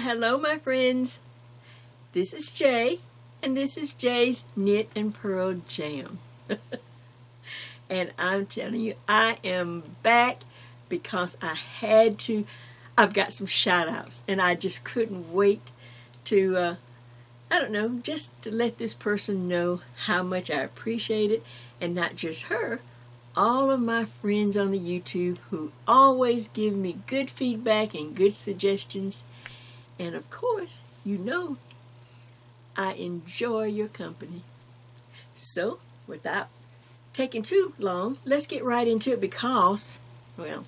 Hello, my friends. This is Jay, and this is Jay's Knit and Purl Jam. And I'm telling you, I am back because I had to. I've got some shout-outs, and I just couldn't wait to, just to let this person know how much I appreciate it, and not just her, all of my friends on the YouTube who always give me good feedback and good suggestions. And of course, you know, I enjoy your company. So, without taking too long, let's get right into it because, well,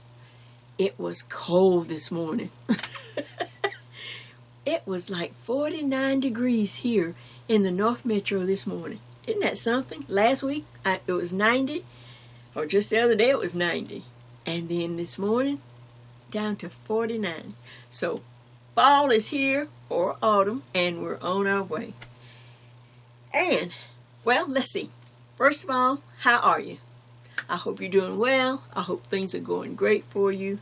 it was cold this morning. It was like 49 degrees here in the North Metro this morning. Isn't that something? Last week, it was 90, or just the other day it was 90. And then this morning, down to 49. So, fall is here, or autumn, and we're on our way. And, well, let's see. First of all, how are you? I hope you're doing well. I hope things are going great for you.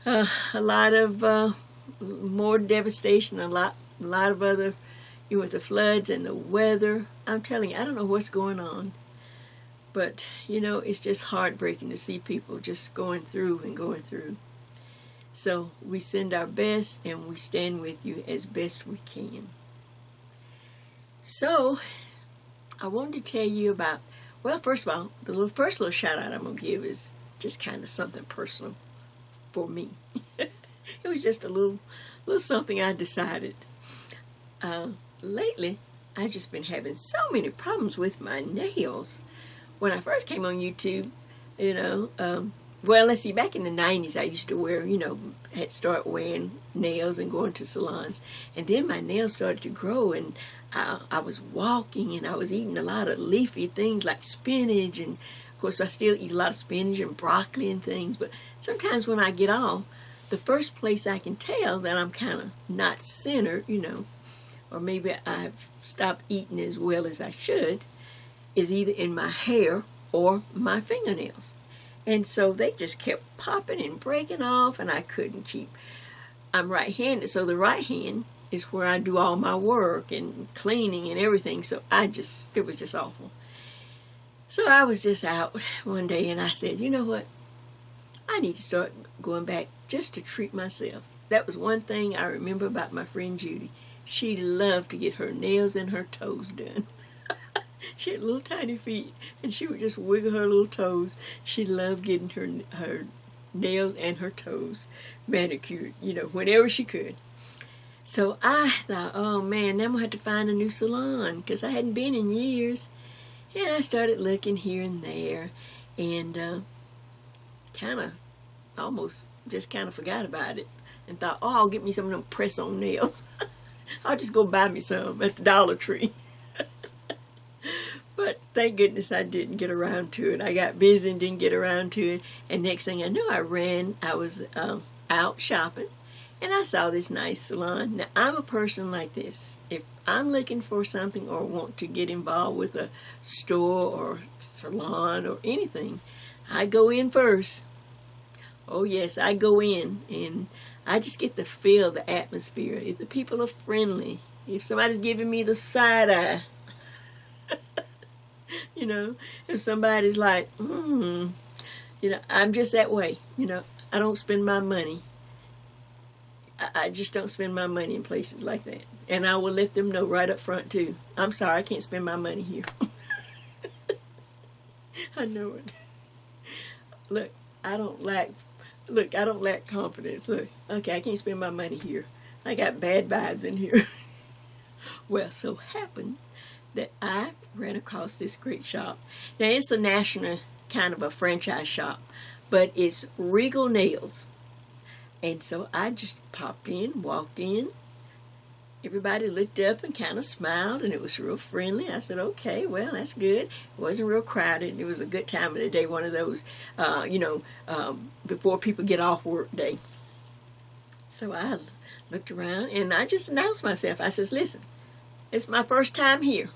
A lot of more devastation, a lot of other, with the floods and the weather. I'm telling you, I don't know what's going on. But, it's just heartbreaking to see people just going through and going through. So we send our best and we stand with you as best we can. So I wanted to tell you about, well, first of all, the first little shout out I'm going to give is just kind of something personal for me. It was just a little something I decided. Lately, I've just been having so many problems with my nails. When I first came on YouTube, well, let's see, back in the 90s, I used to wear, had started wearing nails and going to salons. And then my nails started to grow, and I was walking, and I was eating a lot of leafy things like spinach. And, of course, I still eat a lot of spinach and broccoli and things. But sometimes when I get off, the first place I can tell that I'm kind of not centered, or maybe I've stopped eating as well as I should, is either in my hair or my fingernails. And so they just kept popping and breaking off, and I couldn't keep. I'm right-handed, so the right hand is where I do all my work and cleaning and everything. So it was just awful. So I was just out one day, and I said, you know what? I need to start going back just to treat myself. That was one thing I remember about my friend Judy. She loved to get her nails and her toes done. She had little tiny feet, and she would just wiggle her little toes. She loved getting her nails and her toes manicured, whenever she could. So I thought, oh man, now I'm going to have to find a new salon, because I hadn't been in years. And I started looking here and there, and kind of forgot about it, and thought, oh, I'll get me some of them press-on nails. I'll just go buy me some at the Dollar Tree. But thank goodness I didn't get around to it. I got busy and didn't get around to it. And next thing I knew, I was out shopping, and I saw this nice salon. Now, I'm a person like this. If I'm looking for something or want to get involved with a store or salon or anything, I go in first. Oh, yes, I go in, and I just get to feel the atmosphere. If the people are friendly, if somebody's giving me the side eye, if somebody's like, I'm just that way. I don't spend my money. I just don't spend my money in places like that. And I will let them know right up front, too. I'm sorry, I can't spend my money here. I know it. Look, I don't lack confidence. Look, okay, I can't spend my money here. I got bad vibes in here. Well, so happened that I ran across this great shop. Now, it's a national kind of a franchise shop, but it's Regal Nails. And so I just popped in, walked in. Everybody looked up and kind of smiled, and it was real friendly. I said, okay, well, that's good. It wasn't real crowded. It was a good time of the day, one of those, before people get off work day. So I looked around, and I just announced myself. I says, listen, it's my first time here.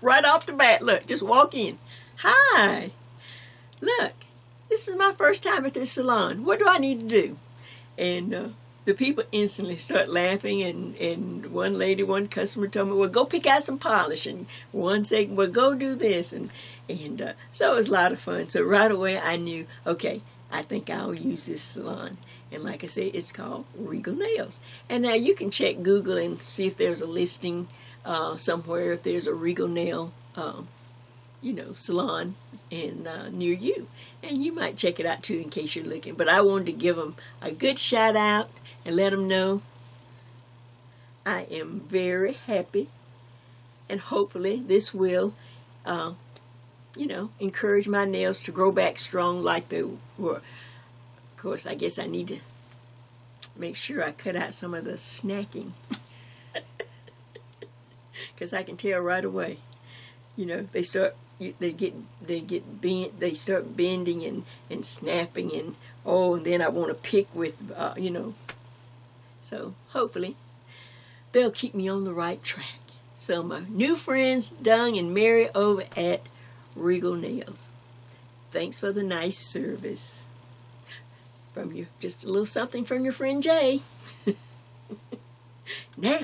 Right off the bat, look, just walk in. Hi. Look, this is my first time at this salon. What do I need to do? And the people instantly start laughing, and one customer told me, well, go pick out some polish, and one said, well, go do this, and so it was a lot of fun. So right away I knew, okay, I think I'll use this salon. And like I said, it's called Regal Nails. And now you can check Google and see if there's a listing somewhere, if there's a Regal Nail salon near you, and you might check it out too in case you're looking. But I wanted to give them a good shout out and let them know I am very happy, and hopefully this will encourage my nails to grow back strong like they were. Of course, I guess I need to make sure I cut out some of the snacking, because I can tell right away. They start they start bending and snapping, and then I want to pick with So hopefully they'll keep me on the right track. So my new friends Dung and Mary over at Regal Nails, thanks for the nice service. From you, just a little something from your friend Jay. Now,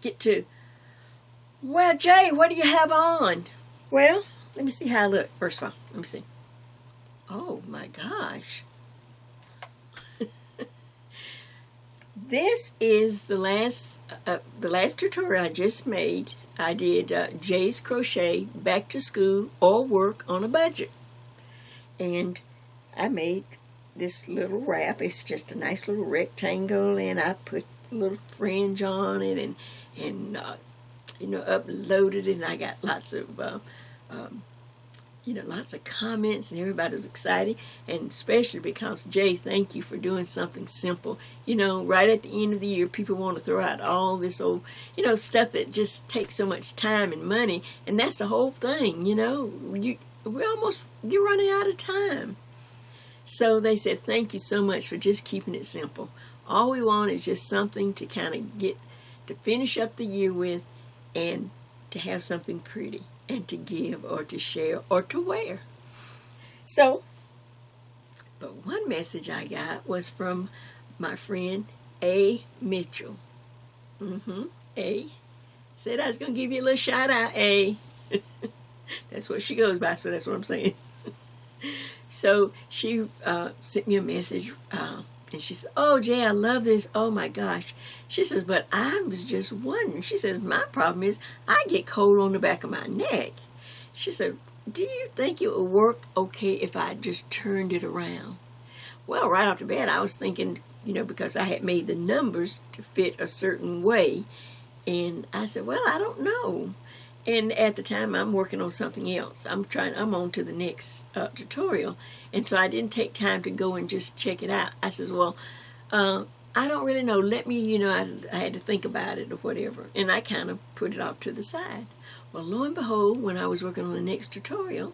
get to, well, Jay, what do you have on? Well, let me see how I look. First of all, let me see. Oh my gosh. This is the last tutorial I just made. I did Jay's Crochet Back to School or Work on a Budget. And I made this little wrap. It's just a nice little rectangle, and I put a little fringe on it, and uploaded it, and I got lots of lots of comments, and everybody was excited, and especially because, Jay, thank you for doing something simple. Right at the end of the year, people want to throw out all this old, stuff that just takes so much time and money, and that's the whole thing, you're running out of time. So they said, thank you so much for just keeping it simple. All we want is just something to kind of get, to finish up the year with, and to have something pretty, and to give, or to share, or to wear. So, but one message I got was from my friend A. Mitchell. A. Said I was going to give you a little shout out, A. That's what she goes by, so that's what I'm saying. So she sent me a message, and she said, oh, Jay, I love this. Oh, my gosh. She says, but I was just wondering. She says, my problem is I get cold on the back of my neck. She said, do you think it would work okay if I just turned it around? Well, right off the bat, I was thinking, because I had made the numbers to fit a certain way. And I said, well, I don't know. And at the time, I'm working on something else. I'm on to the next tutorial. And so I didn't take time to go and just check it out. I says, well, I don't really know. Let me, I had to think about it or whatever. And I kind of put it off to the side. Well, lo and behold, when I was working on the next tutorial,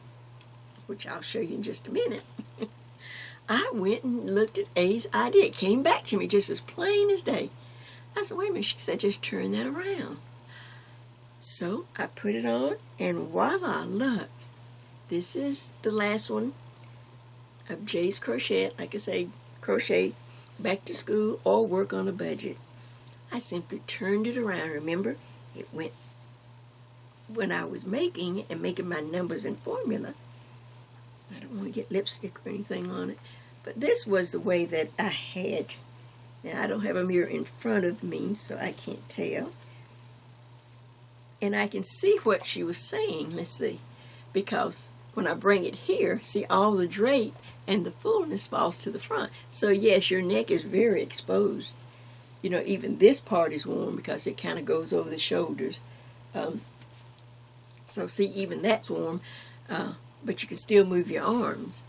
which I'll show you in just a minute, I went and looked at A's idea. It came back to me just as plain as day. I said, wait a minute. She said, just turn that around. So I put it on, and voila, look. This is the last one of Jay's Crochet. Like I say, crochet back to school or work on a budget. I simply turned it around. Remember, it went, when I was making my numbers and formula, I don't want to get lipstick or anything on it, but this was the way that I had. Now, I don't have a mirror in front of me, so I can't tell. And I can see what she was saying. Let's see. Because when I bring it here, see, all the drape and the fullness falls to the front. So yes, your neck is very exposed. Even this part is warm because it kind of goes over the shoulders. So see, even that's warm, but you can still move your arms.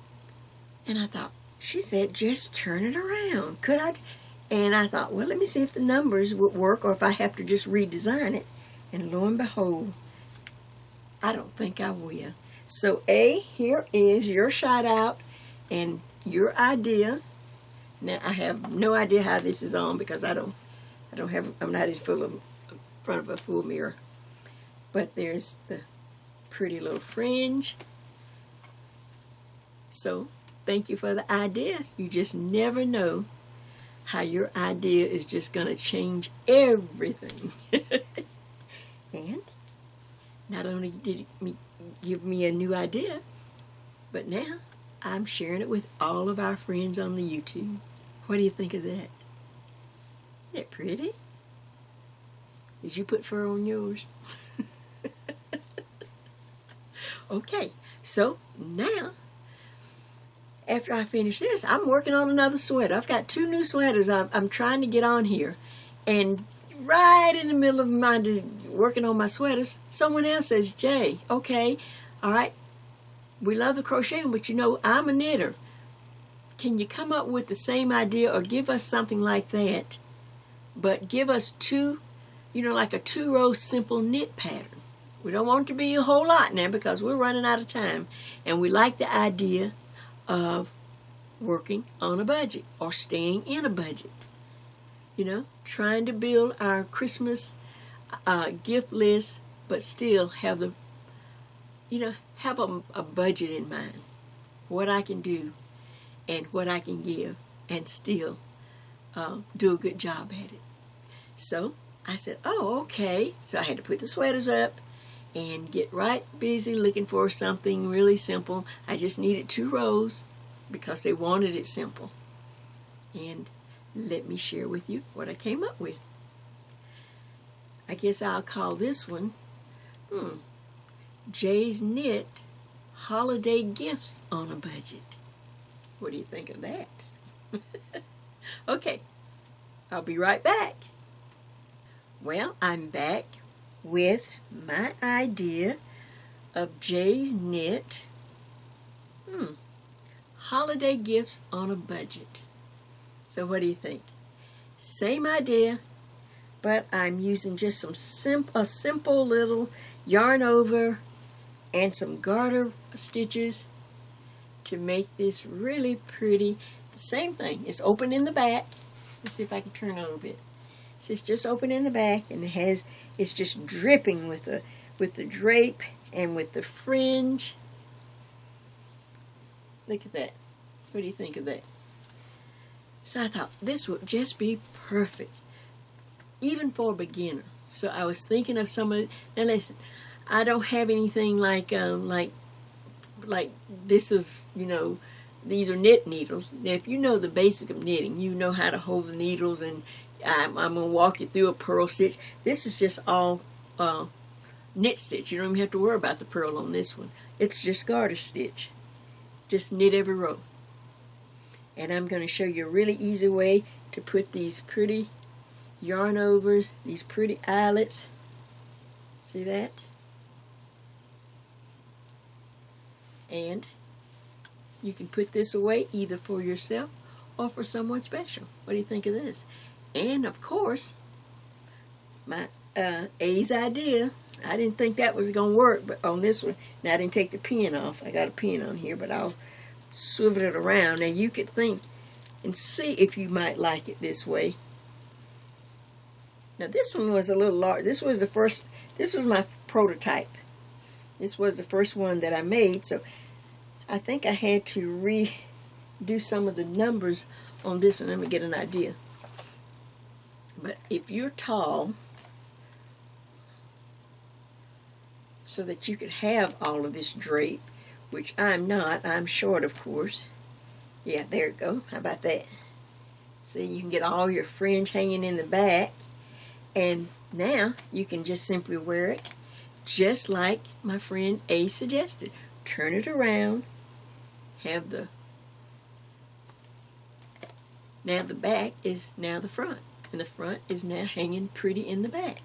And I thought, she said, just turn it around. Could I? And I thought, well, let me see if the numbers would work or if I have to just redesign it. And lo and behold, I don't think I will. So A, here is your shout out and your idea. Now I have no idea how this is on because I'm not in front of a full mirror. But there's the pretty little fringe. So thank you for the idea. You just never know how your idea is just going to change everything. And not only did it give me a new idea, but now I'm sharing it with all of our friends on the YouTube. What do you think of that? Isn't that pretty? Did you put fur on yours? Okay, so now, after I finish this, I'm working on another sweater. I've got 2 new sweaters I'm trying to get on here. And right in the middle of my working on my sweaters, someone else says, Jay, okay, all right, we love the crocheting, but you know, I'm a knitter. Can you come up with the same idea or give us something like that, but give us 2, you know, like a 2-row simple knit pattern. We don't want it to be a whole lot now because we're running out of time. And we like the idea of working on a budget or staying in a budget. You know, trying to build our Christmas gift list, but still have the, you know, have a budget in mind. What I can do and what I can give and still do a good job at it. So I said, oh, okay. So I had to put the sweaters up and get right busy looking for something really simple. I just needed 2 rows because they wanted it simple. And let me share with you what I came up with. I guess I'll call this one Jay's Knit Holiday Gifts on a Budget. What do you think of that? Okay, I'll be right back. Well, I'm back with my idea of Jay's Knit Holiday Gifts on a Budget. So what do you think? Same idea, but I'm using just some simple little yarn over and some garter stitches to make this really pretty. The same thing. It's open in the back. Let's see if I can turn a little bit. So it's just open in the back, and it's just dripping with the drape and with the fringe. Look at that. What do you think of that? So I thought this would just be perfect, even for a beginner. So I was thinking of some of. Now listen, I don't have anything like this is, you know, these are knit needles. Now if you know the basic of knitting, you know how to hold the needles, and I'm going to walk you through a purl stitch. This is just all knit stitch. You don't even have to worry about the purl on this one. It's just garter stitch. Just knit every row. And I'm going to show you a really easy way to put these pretty yarn overs, these pretty eyelets. See that? And you can put this away either for yourself or for someone special. What do you think of this? And of course, my A's idea. I didn't think that was going to work, but on this one, now I didn't take the pin off. I got a pin on here, but I'll swivel it around. Now you could think and see if you might like it this way. Now this one was a little large. This was my prototype. This was the first one that I made, so I think I had to redo some of the numbers on this one. Let me get an idea. But if you're tall, so that you could have all of this drape, which I'm not, I'm short, of course. Yeah, there it goes. How about that? See, you can get all your fringe hanging in the back, and now you can just simply wear it just like my friend A suggested. Turn it around, have now the back is now the front, and the front is now hanging pretty in the back.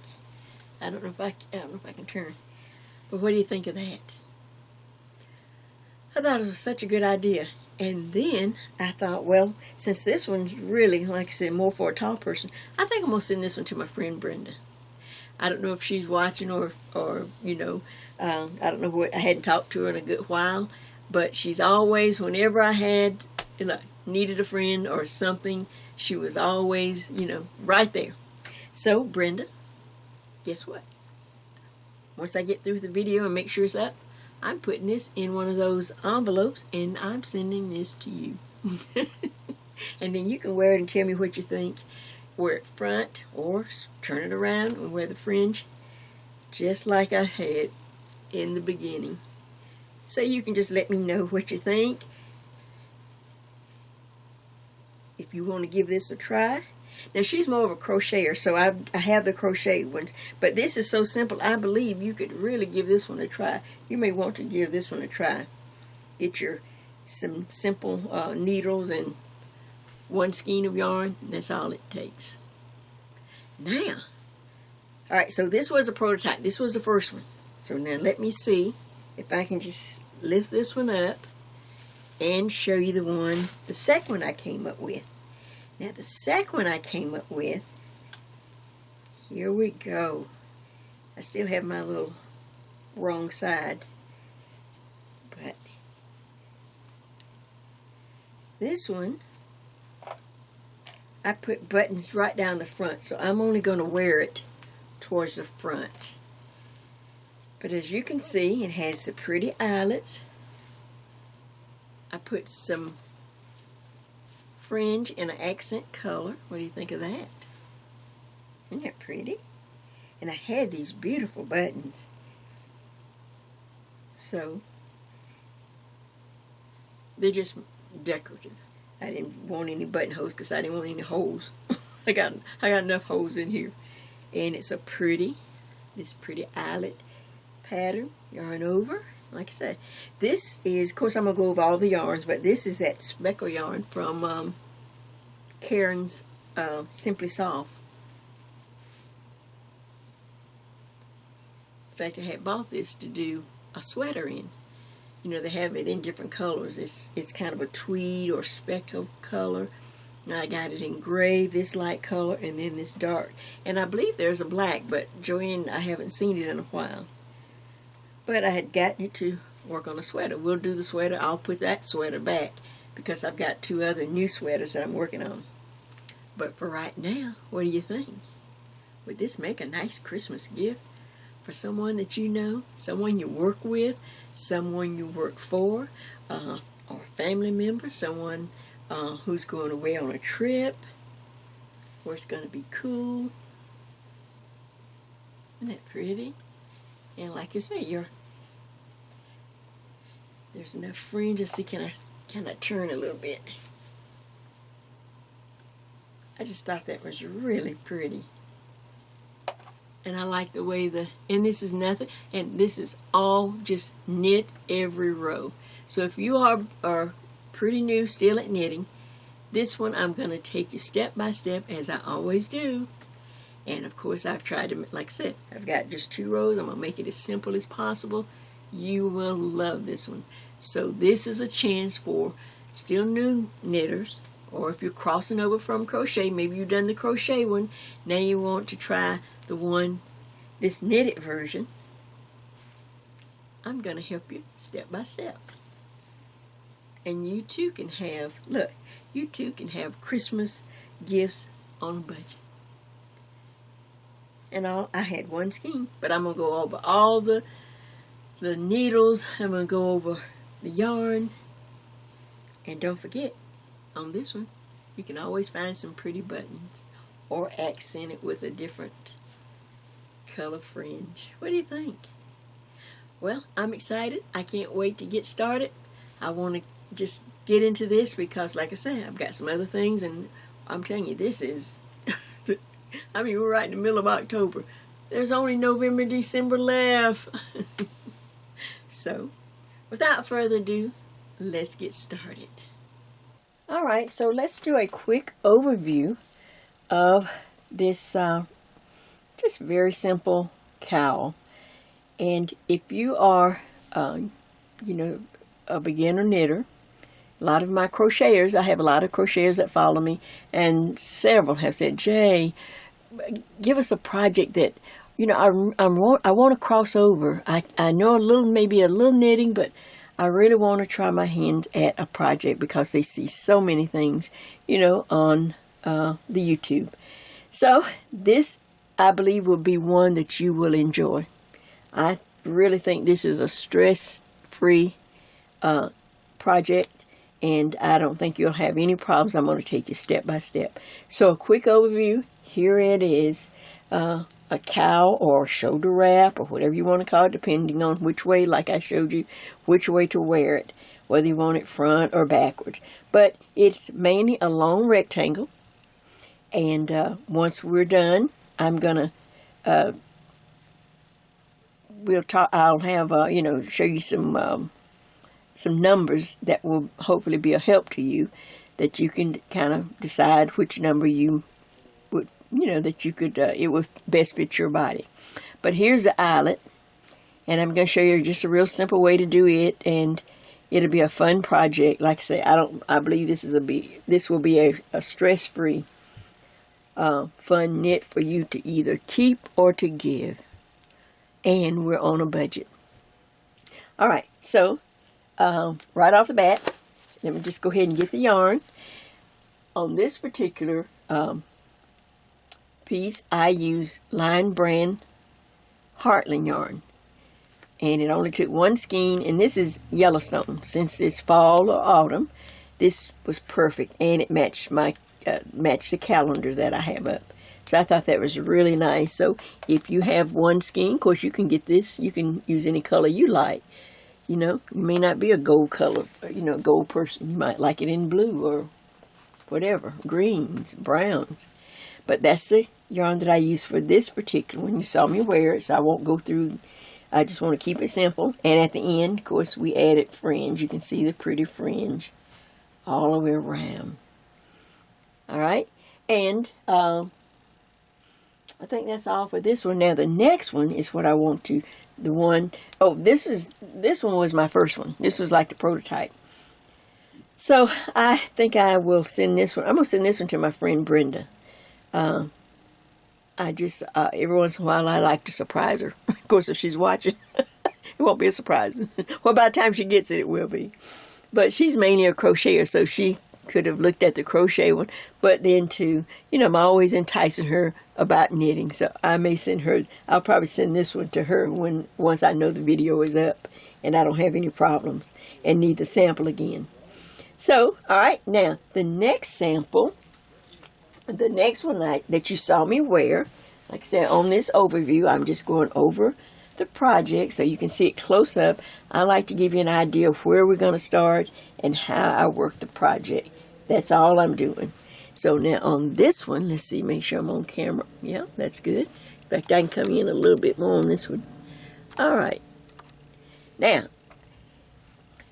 I don't know if I can turn. But what do you think of that? I thought it was such a good idea. And then I thought, well, since this one's really, like I said, more for a tall person, I think I'm going to send this one to my friend Brenda. I don't know if she's watching or you know, I don't know what, I hadn't talked to her in a good while, but she's always, whenever I had, you know, needed a friend or something, she was always, you know, right there. So, Brenda, guess what? Once I get through the video and make sure it's up, I'm putting this in one of those envelopes and I'm sending this to you. And then you can wear it and tell me what you think. Wear it front or turn it around and wear the fringe just like I had in the beginning. So you can just let me know what you think. If you want to give this a try. Now she's more of a crocheter, so I have the crochet ones. But this is so simple, I believe you could really give this one a try. You may want to give this one a try. Get some simple needles and one skein of yarn. That's all it takes. Now, alright, so this was a prototype. This was the first one. So now let me see if I can just lift this one up and show you the second one I came up with. Now the second one I came up with, here we go. I still have my little wrong side, but this one, I put buttons right down the front, so I'm only going to wear it towards the front. But as you can see, it has some pretty eyelets. I put some fringe in an accent color. What do you think of that? Isn't that pretty? And I had these beautiful buttons. So, they're just decorative. I didn't want any buttonholes because I didn't want any holes. I got enough holes in here. And it's this pretty eyelet pattern. Yarn over. Like I said, this is, of course I'm going to go over all the yarns, but this is that speckle yarn from Karen's Simply Soft. In fact, I had bought this to do a sweater in. You know, they have it in different colors. It's kind of a tweed or speckle color. Now I got it in gray, this light color, and then this dark. And I believe there's a black, but Joanne, I haven't seen it in a while. But I had gotten it to work on a sweater. We'll do the sweater. I'll put that sweater back because I've got 2 other new sweaters that I'm working on. But for right now, what do you think? Would this make a nice Christmas gift for someone that you know, someone you work with, someone you work for, or a family member, someone who's going away on a trip where it's going to be cool? Isn't that pretty? And like you say, there's enough fringe. Let's see, can I turn a little bit? I just thought that was really pretty. And I like the way and this is nothing, and this is all just knit every row. So if you are pretty new, still at knitting, this one I'm going to take you step by step as I always do. And of course I've tried to, like I said, I've got just 2 rows. I'm going to make it as simple as possible. You will love this one. So this is a chance for still new knitters, or if you're crossing over from crochet, maybe you've done the crochet one, now you want to try this knitted version. I'm going to help you step by step. And you too can have, look, you too can have Christmas gifts on a budget. And I had 1 skein, but I'm going to go over all the needles. I'm going to go over the yarn. And don't forget, on this one, you can always find some pretty buttons or accent it with a different color fringe. What do you think? Well, I'm excited. I can't wait to get started. I want to just get into this because, like I said, I've got some other things, and I'm telling you, this is... I mean, we're right in the middle of October. There's only November, December left. So, without further ado, let's get started. Alright, so let's do a quick overview of this just very simple cowl. And if you are, a beginner knitter, a lot of my crocheters, I have a lot of crocheters that follow me, and several have said, Jay, give us a project that, I want to cross over. I know maybe a little knitting, but I really want to try my hands at a project because they see so many things, on the YouTube. So this, I believe, will be one that you will enjoy. I really think this is a stress-free project, and I don't think you'll have any problems. I'm going to take you step by step. So a quick overview. Here it is, a cowl or shoulder wrap or whatever you want to call it, depending on which way, like I showed you, which way to wear it, whether you want it front or backwards. But it's mainly a long rectangle, and once we're done, I'm going to, I'll have, show you some numbers that will hopefully be a help to you, that you can kind of decide which number you would, that you could, it would best fit your body. But here's the eyelet, and I'm going to show you just a real simple way to do it, and it'll be a fun project. Like I say, I believe this will be a stress-free, fun knit for you to either keep or to give. And we're on a budget. All right, so right off the bat, let me just go ahead and get the yarn. On this particular piece, I use Line Brand Heartland yarn. And it only took one skein, and this is Yellowstone. Since it's fall or autumn, this was perfect, and it matched matched the calendar that I have up. So I thought that was really nice. So if you have one skein, of course you can get this. You can use any color you like. You may not be a gold color, gold person. You might like it in blue or whatever, greens, browns. But that's the yarn that I use for this particular one. You saw me wear it, so I won't go through. I just want to keep it simple. And at the end, of course, we added fringe. You can see the pretty fringe all the way around. All right, and I think that's all for this one. Now the next one is what I want to, this one was my first one. This was like the prototype. So I think I will send this one. I'm going to send this one to my friend Brenda. I just, every once in a while I like to surprise her. Of course, if she's watching, it won't be a surprise. Well, by the time she gets it, it will be. But she's mainly a crocheter, so she could have looked at the crochet one, but then I'm always enticing her about knitting, so I may send her, I'll probably send this one to her once I know the video is up and I don't have any problems and need the sample again. So, all right, now the next sample, the next one that you saw me wear, like I said, on this overview, I'm just going over the project so you can see it close up. I like to give you an idea of where we're going to start and how I work the project. That's all I'm doing. So now on this one, let's see, make sure I'm on camera. Yeah, that's good. In fact, I can come in a little bit more on this one. All right. Now,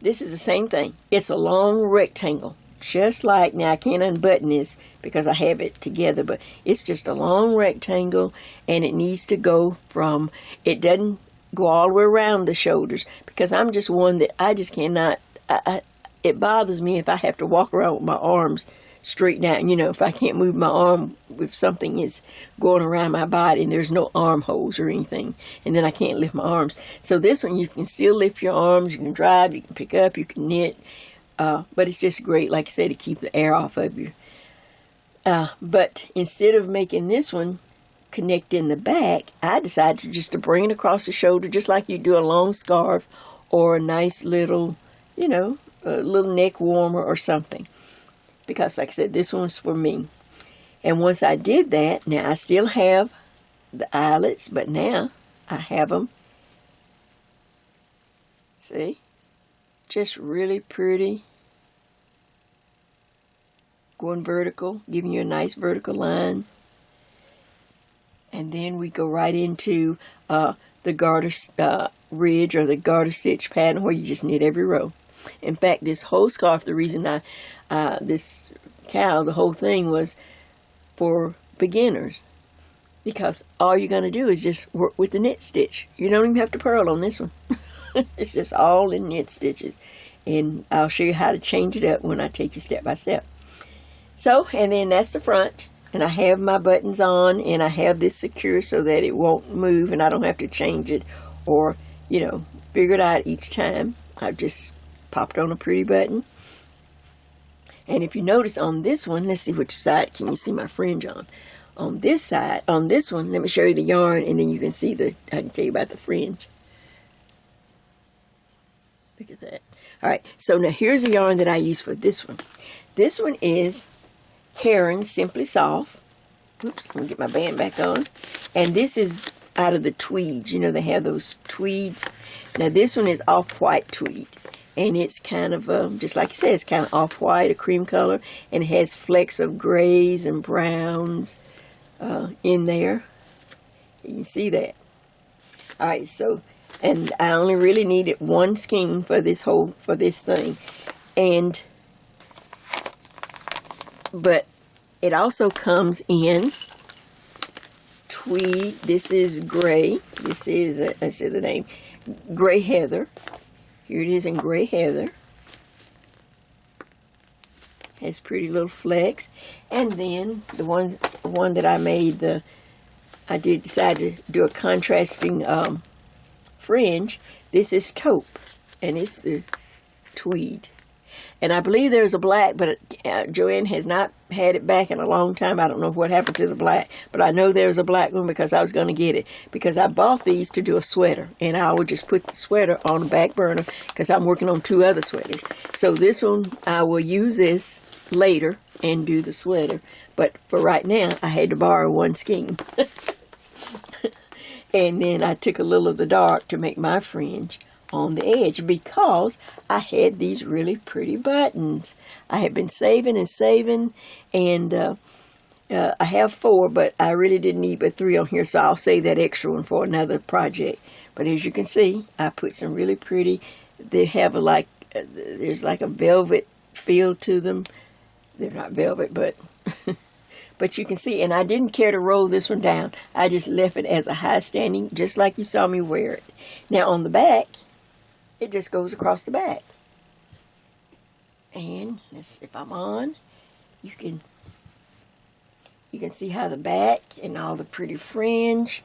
this is the same thing. It's a long rectangle. Just like, now I can't unbutton this because I have it together, but it's just a long rectangle, and it needs to go from, it doesn't go all the way around the shoulders, because I'm just one that I just cannot, it bothers me if I have to walk around with my arms straight out, if I can't move my arm, if something is going around my body and there's no armholes or anything, and then I can't lift my arms. So this one, you can still lift your arms, you can drive, you can pick up, you can knit, but it's just great, like I said, to keep the air off of you. But instead of making this one connect in the back, I decided just to bring it across the shoulder, just like you do a long scarf or a nice little, a little neck warmer or something. Because like I said, this one's for me. And once I did that, now I still have the eyelets, but now I have them, see, just really pretty, going vertical, giving you a nice vertical line. And then we go right into the garter ridge or the garter stitch pattern, where you just knit every row. In fact, this whole scarf, the reason this cowl, the whole thing was for beginners, because all you're going to do is just work with the knit stitch. You don't even have to purl on this one. It's just all in knit stitches, and I'll show you how to change it up when I take you step by step. So, and then that's the front, and I have my buttons on, and I have this secure so that it won't move and I don't have to change it or, figure it out each time. I've just popped on a pretty button. And if you notice on this one, let's see which side can you see my fringe on. On this side, on this one, let me show you the yarn, and then you can see I can tell you about the fringe. Look at that. All right, so now here's the yarn that I use for this one. This one is Heron Simply Soft. Oops, let me get my band back on. And this is out of the tweeds. You know, they have those tweeds. Now this one is off-white tweed. And it's kind of, just like it says, kind of off-white, a cream color. And it has flecks of grays and browns in there. You can see that. All right, so, and I only really needed one skein for this thing. But it also comes in tweed. This is gray. This is, I said the name, Gray Heather. Here it is in Gray Heather. Has pretty little flecks. And then the one that I made, I did decide to do a contrasting fringe. This is taupe, and it's the tweed. And I believe there's a black, but Joanne has not had it back in a long time. I don't know what happened to the black, but I know there's a black one because I was going to get it. Because I bought these to do a sweater, and I would just put the sweater on the back burner because I'm working on 2 other sweaters. So this one, I will use this later and do the sweater. But for right now, I had to borrow one skein. And then I took a little of the dark to make my fringe on the edge because I had these really pretty buttons. I have been saving and saving, and I have 4, but I really didn't need but 3 on here, so I'll save that extra one for another project. But as you can see, I put some really pretty, they have there's like a velvet feel to them. They're not velvet, but but you can see, and I didn't care to roll this one down. I just left it as a high standing, just like you saw me wear it. Now on the back, it just goes across the back. And if I'm on, you can see how the back and all the pretty fringe.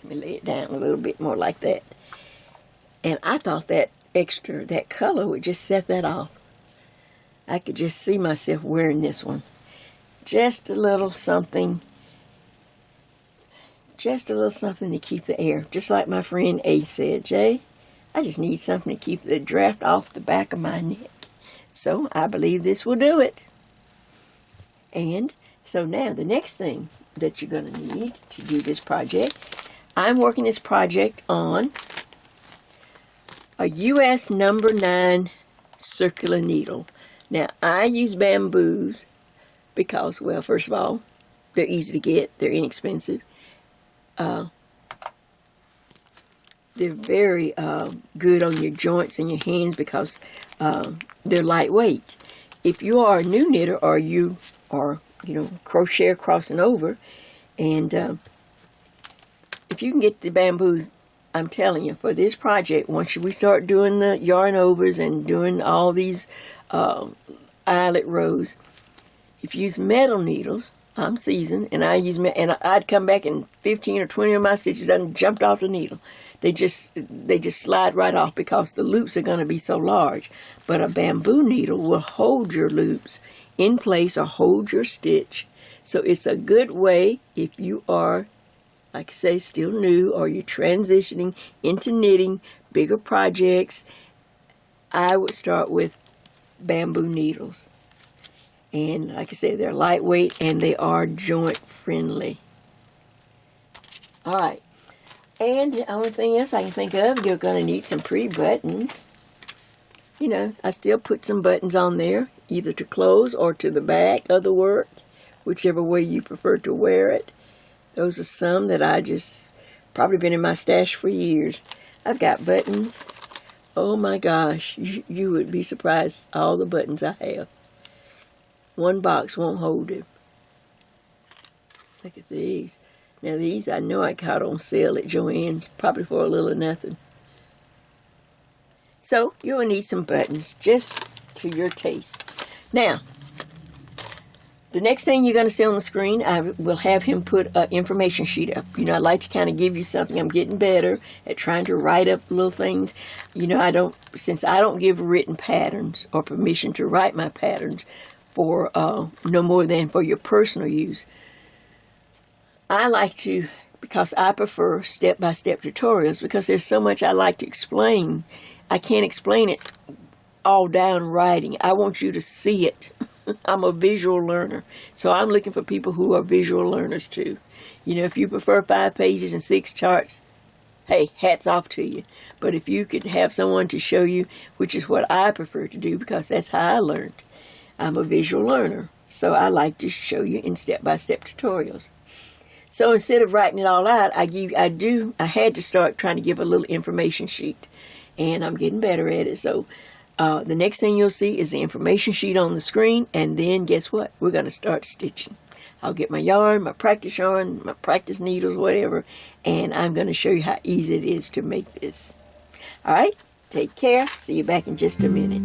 Let me lay it down a little bit more like that. And I thought that color would just set that off. I could just see myself wearing this one. Just a little something to keep the air. Just like my friend A said, Jay, I just need something to keep the draft off the back of my neck. So I believe this will do it. And so now the next thing that you're going to need to do this project, I'm working this project on a US number 9 circular needle. Now I use bamboos because, well, first of all, they're easy to get. They're inexpensive. They're very good on your joints and your hands because they're lightweight. If you are a new knitter or you are, crochet crossing over, and if you can get the bamboos, I'm telling you, for this project, once we start doing the yarn overs and doing all these eyelet rows, if you use metal needles, I'm seasoned, and I'd come back and 15 or 20 of my stitches and jumped off the needle. They just slide right off because the loops are going to be so large. But a bamboo needle will hold your loops in place or hold your stitch. So it's a good way if you are, like I say, still new, or you're transitioning into knitting, bigger projects. I would start with bamboo needles. And like I said, they're lightweight and they are joint friendly. All right. And the only thing else I can think of, you're going to need some pretty buttons. I still put some buttons on there, either to close or to the back of the work, whichever way you prefer to wear it. Those are some that I just probably been in my stash for years. I've got buttons. Oh my gosh, you would be surprised all the buttons I have. One box won't hold it. Look at these. Now these I know I caught on sale at Joann's, probably for a little or nothing. So you'll need some buttons just to your taste. Now, the next thing you're going to see on the screen, I will have him put an information sheet up. I like to kind of give you something. I'm getting better at trying to write up little things. Since I don't give written patterns or permission to write my patterns for no more than for your personal use, I like to, because I prefer step-by-step tutorials, because there's so much I like to explain. I can't explain it all down writing. I want you to see it. I'm a visual learner, so I'm looking for people who are visual learners too. You know, if you prefer 5 pages and 6 charts, hey, hats off to you. But if you could have someone to show you, which is what I prefer to do because that's how I learned. I'm a visual learner, so I like to show you in step-by-step tutorials. So instead of writing it all out, I had to start trying to give a little information sheet, and I'm getting better at it. So the next thing you'll see is the information sheet on the screen, and then guess what? We're going to start stitching. I'll get my yarn, my practice needles, whatever, and I'm going to show you how easy it is to make this. All right, take care. See you back in just a minute.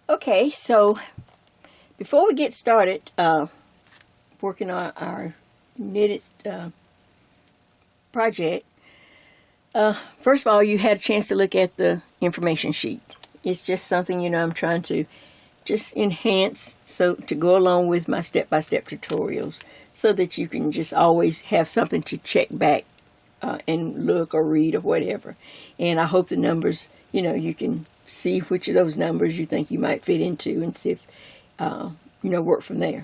Okay, so before we get started working on our knitted project, first of all, you had a chance to look at the information sheet. It's just something, you know, I'm trying to just enhance so to go along with my step-by-step tutorials so that you can just always have something to check back and look or read or whatever. And I hope the numbers, you know, you can see which of those numbers you think you might fit into and see if, you know, work from there.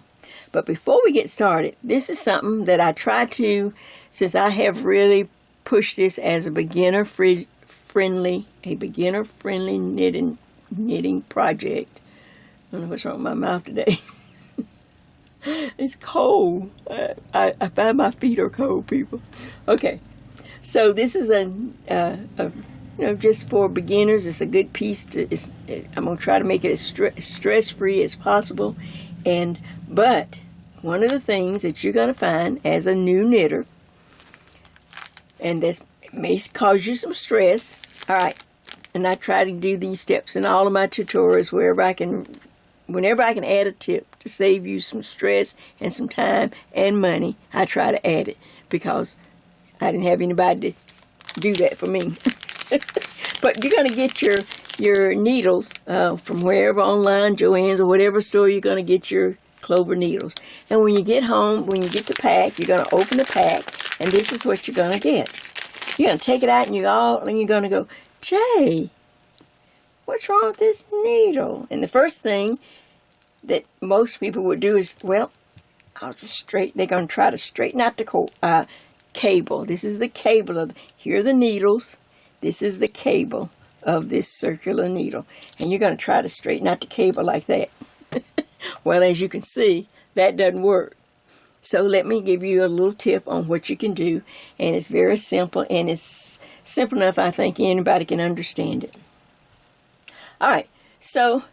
But before we get started, this is something that I try to, since I have really pushed this as a beginner-friendly knitting project. I don't know what's wrong with my mouth today. It's cold. I find my feet are cold, people. Okay, so this is a you know, just for beginners. It's a good piece to. I'm gonna try to make it as stress-free as possible. But one of the things that you're gonna find as a new knitter, and this may cause you some stress. All right, and I try to do these steps in all of my tutorials whenever I can add a tip to save you some stress and some time and money. I try to add it because I didn't have anybody to do that for me. But you're going to get your needles from wherever online, Joann's or whatever store you're going to get your clover needles. And when you get home, when you get the pack, you're going to open the pack, and this is what you're going to get. You're going to take it out, and you're going to go, Jay, what's wrong with this needle? And the first thing that most people would do is, well, they're going to try to straighten out the cable. This is the cable here are the needles. This is the cable of this circular needle. And you're going to try to straighten out the cable like that. Well, as you can see, that doesn't work. So let me give you a little tip on what you can do. And it's very simple. And it's simple enough, I think, anybody can understand it. All right. So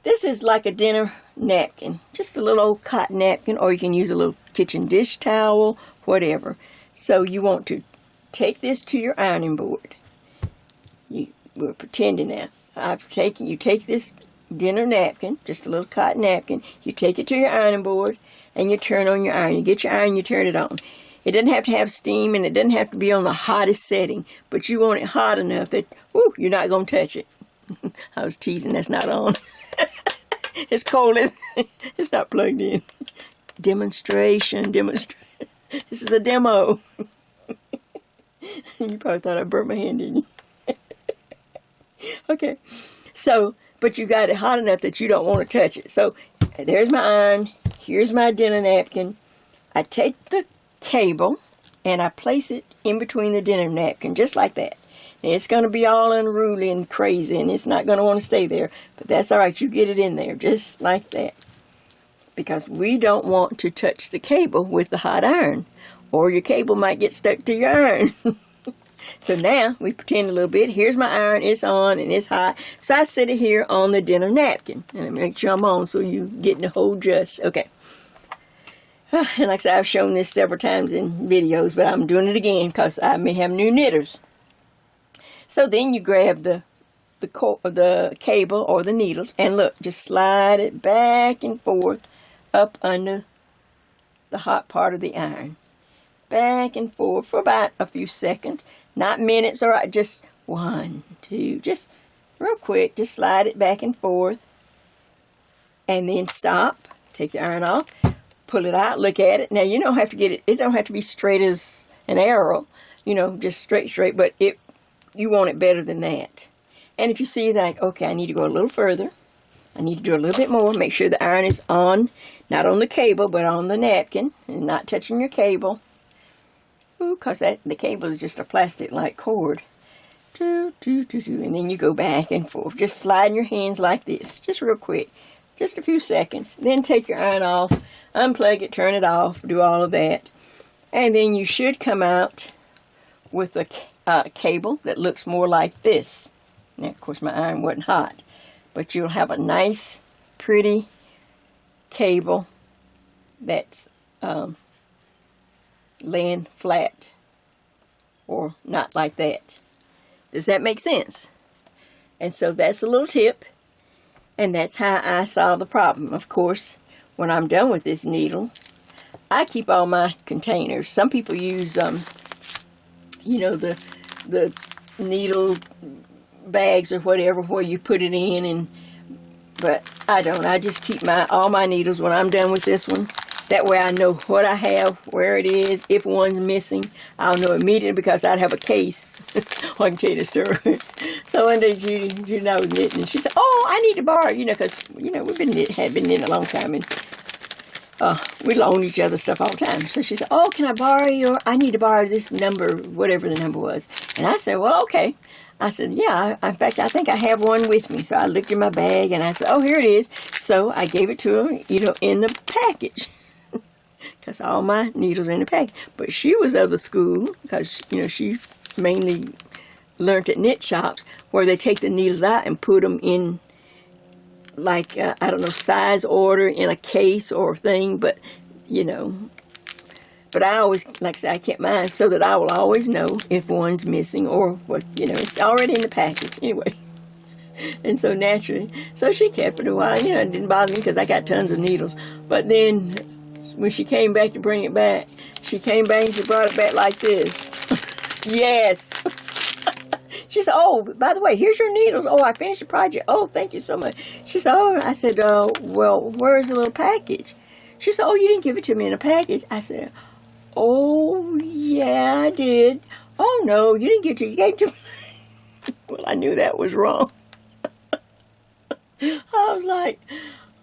this is like a dinner napkin. Just a little old cotton napkin. Or you can use a little kitchen dish towel, whatever. So you want to take this to your ironing board. We're pretending now. You take this dinner napkin, just a little cotton napkin, you take it to your ironing board, and you turn on your iron. You get your iron, you turn it on. It doesn't have to have steam, and it doesn't have to be on the hottest setting, but you want it hot enough that, whoo, you're not going to touch it. I was teasing, that's not on. It's cold, it's not plugged in. Demonstration. This is a demo. You probably thought I burnt my hand, didn't you? Okay, so, but you got it hot enough that you don't want to touch it. So, there's my iron. Here's my dinner napkin. I take the cable and I place it in between the dinner napkin, just like that. And it's going to be all unruly and crazy, and it's not going to want to stay there. But that's all right. You get it in there, just like that. Because we don't want to touch the cable with the hot iron, or your cable might get stuck to your iron. So now we pretend a little bit. Here's my iron. It's on and it's hot. So I set it here on the dinner napkin. And make sure I'm on so you get the whole just. Okay. And like I said, I've shown this several times in videos, but I'm doing it again because I may have new knitters. So then you grab the cable or the needles, and look, just slide it back and forth up under the hot part of the iron. Back and forth for about a few seconds, not minutes, or just 1, 2, just real quick. Just slide it back and forth, and then stop. Take the iron off, pull it out, look at it. Now you don't have to get it. It don't have to be straight as an arrow, you know, just straight. But you want it better than that. And if you see like, okay, I need to go a little further. I need to do a little bit more. Make sure the iron is on, not on the cable, but on the napkin, and not touching your cable. Because the cable is just a plastic-like cord. And then you go back and forth, just sliding your hands like this, just real quick, just a few seconds. Then take your iron off, unplug it, turn it off, do all of that. And then you should come out with a cable that looks more like this. Now, of course, my iron wasn't hot, but you'll have a nice, pretty cable that's laying flat, or not like that. Does that make sense? And so that's a little tip, and that's how I solve the problem. Of course, when I'm done with this needle, I keep all my containers. Some people use, you know, the needle bags or whatever where you put it in, but I don't. I just keep all my needles when I'm done with this one. That way I know what I have, where it is. If one's missing, I'll know immediately because I'd have a case. I can tell you the story. So one day Judy and I was knitting, and she said, "Oh, I need to borrow," you know, because you know we've been knitting a long time, and we loan each other stuff all the time. So she said, "Oh, can I borrow I need to borrow this number, whatever the number was." And I said, "Well, okay." I said, "Yeah, in fact, I think I have one with me." So I looked in my bag, and I said, "Oh, here it is." So I gave it to her, you know, in the package. Because all my needles are in the package. But she was of the school, because, you know, she mainly learned at knit shops, where they take the needles out and put them in, like, I don't know, size order in a case or thing. But, you know, but I always, like I said, I kept mine so that I will always know if one's missing or what, you know, it's already in the package anyway. And so naturally, so she kept it a while. You know, it didn't bother me because I got tons of needles. But then when she came back to bring it back, she came back and she brought it back like this. Yes. She said, "Oh, by the way, here's your needles. Oh, I finished the project. Oh, thank you so much." She said, "Oh," I said, "Well, where's the little package?" She said, "Oh, you didn't give it to me in a package." I said, "Oh, yeah, I did." "Oh, no, you didn't give it to me. You gave it to me." Well, I knew that was wrong. I was like,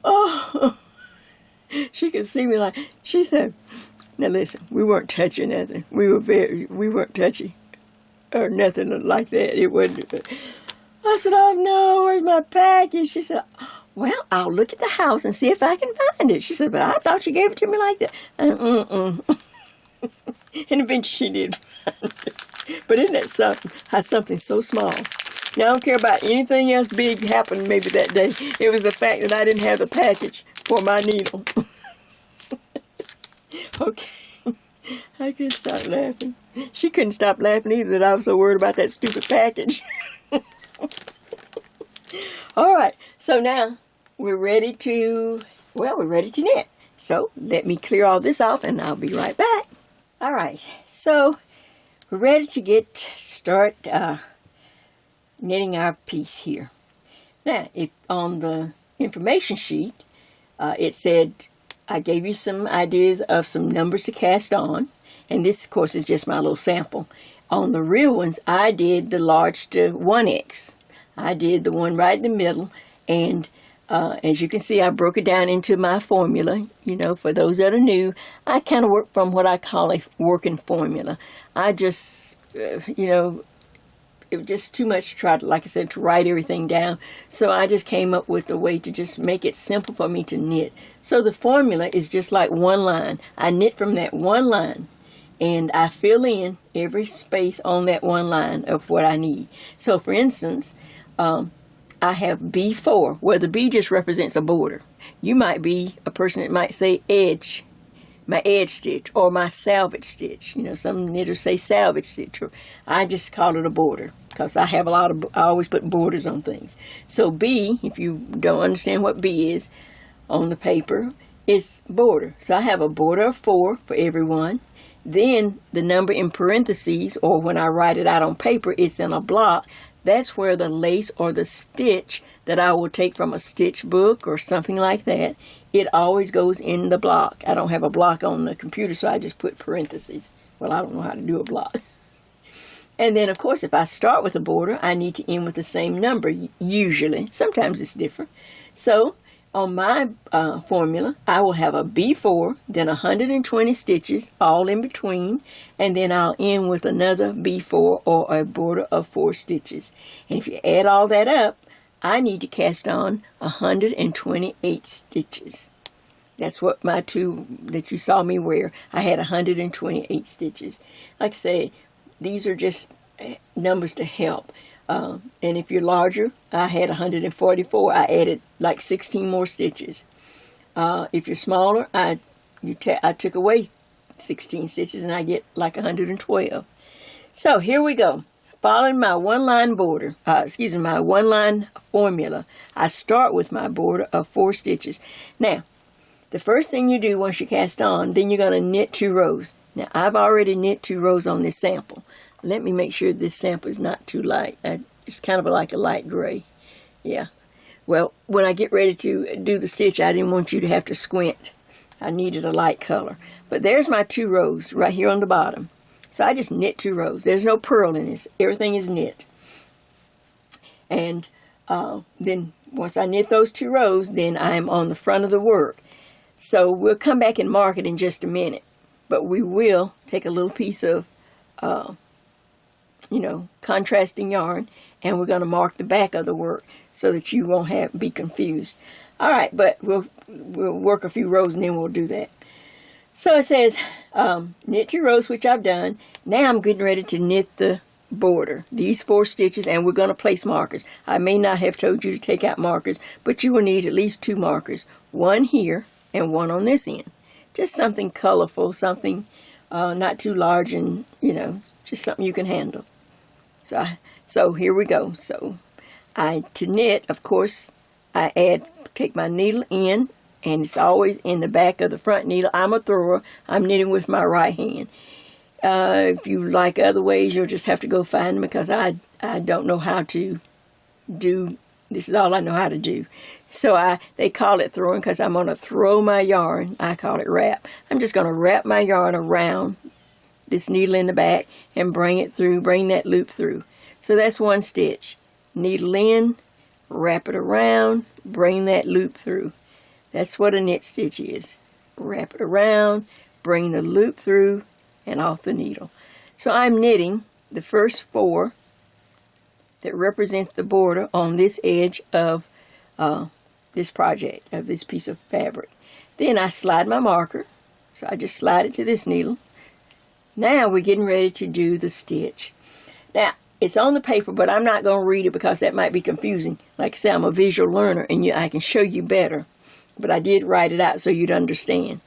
oh. She could see me like, she said, "Now listen, we weren't touching nothing. We weren't touchy or nothing like that. It wasn't." I said, "Oh no, where's my package?" She said, "Well, I'll look at the house and see if I can find it." She said, "But I thought you gave it to me like that." And eventually she did find it. But isn't that something? How something so small. Now, I don't care about anything else big happened maybe that day. It was the fact that I didn't have the package for my needle. Okay. I couldn't stop laughing. She couldn't stop laughing either, that I was so worried about that stupid package. All right. So now we're ready to knit. So let me clear all this off and I'll be right back. All right. So we're ready to start knitting our piece here. Now, if on the information sheet, it said, I gave you some ideas of some numbers to cast on, and this, of course, is just my little sample. On the real ones, I did the large to 1X. I did the one right in the middle, and as you can see, I broke it down into my formula. You know, for those that are new, I kind of work from what I call a working formula. I just, you know, it was just too much to try to, like I said, to write everything down. So I just came up with a way to just make it simple for me to knit. So the formula is just like one line. I knit from that one line. and I fill in every space on that one line of what I need. So for instance, I have B4, where the B just represents a border. You might be a person that might say edge, my edge stitch, or my salvage stitch. You know, some knitters say salvage stitch, or I just call it a border, because I always put borders on things. So B, if you don't understand what B is on the paper, it's border. So I have a border of 4 for every one. Then the number in parentheses, or when I write it out on paper, it's in a block. That's where the lace or the stitch that I will take from a stitch book or something like that, it always goes in the block. I don't have a block on the computer, so I just put parentheses. Well, I don't know how to do a block. And then, of course, if I start with a border, I need to end with the same number, usually. Sometimes it's different. So on my formula, I will have a B4, then 120 stitches, all in between, and then I'll end with another B4 or a border of 4 stitches. And if you add all that up, I need to cast on 128 stitches. That's what my two that you saw me wear. I had 128 stitches. Like I say, these are just numbers to help. And if you're larger, I had 144. I added like 16 more stitches. If you're smaller, I took away 16 stitches and I get like 112. So here we go. Following my one-line border, my one-line formula, I start with my border of 4 stitches. Now, the first thing you do once you cast on, then you're going to knit 2 rows. Now, I've already knit 2 rows on this sample. Let me make sure this sample is not too light. It's kind of like a light gray. Yeah. Well, when I get ready to do the stitch, I didn't want you to have to squint. I needed a light color. But there's my 2 rows right here on the bottom. So I just knit 2 rows. There's no purl in this. Everything is knit. And then once I knit those 2 rows, then I'm on the front of the work. So we'll come back and mark it in just a minute. But we will take a little piece of contrasting yarn, and we're going to mark the back of the work so that you won't be confused. All right, but we'll work a few rows and then we'll do that. So it says knit 2 rows, which I've done. Now I'm getting ready to knit the border, these 4 stitches, and we're going to place markers. I may not have told you to take out markers, but you will need at least 2 markers, one here and one on this end. Just something colorful, something not too large, and just something you can handle. So here we go. So to knit, of course, take my needle in, and it's always in the back of the front needle. I'm a thrower. I'm knitting with my right hand. If you like other ways, you'll just have to go find them, because I don't know how to do. This is all I know how to do. So they call it throwing because I'm going to throw my yarn. I call it wrap. I'm just going to wrap my yarn around this needle in the back and bring that loop through. So that's 1 stitch. Needle in, wrap it around, bring that loop through. That's what a knit stitch is. Wrap it around, bring the loop through, and off the needle. So I'm knitting the first 4 that represents the border on this edge of this project, of this piece of fabric. Then I slide my marker. So I just slide it to this needle. Now we're getting ready to do the stitch. Now, it's on the paper, but I'm not going to read it because that might be confusing. Like I said, I'm a visual learner, and I can show you better. But I did write it out so you'd understand.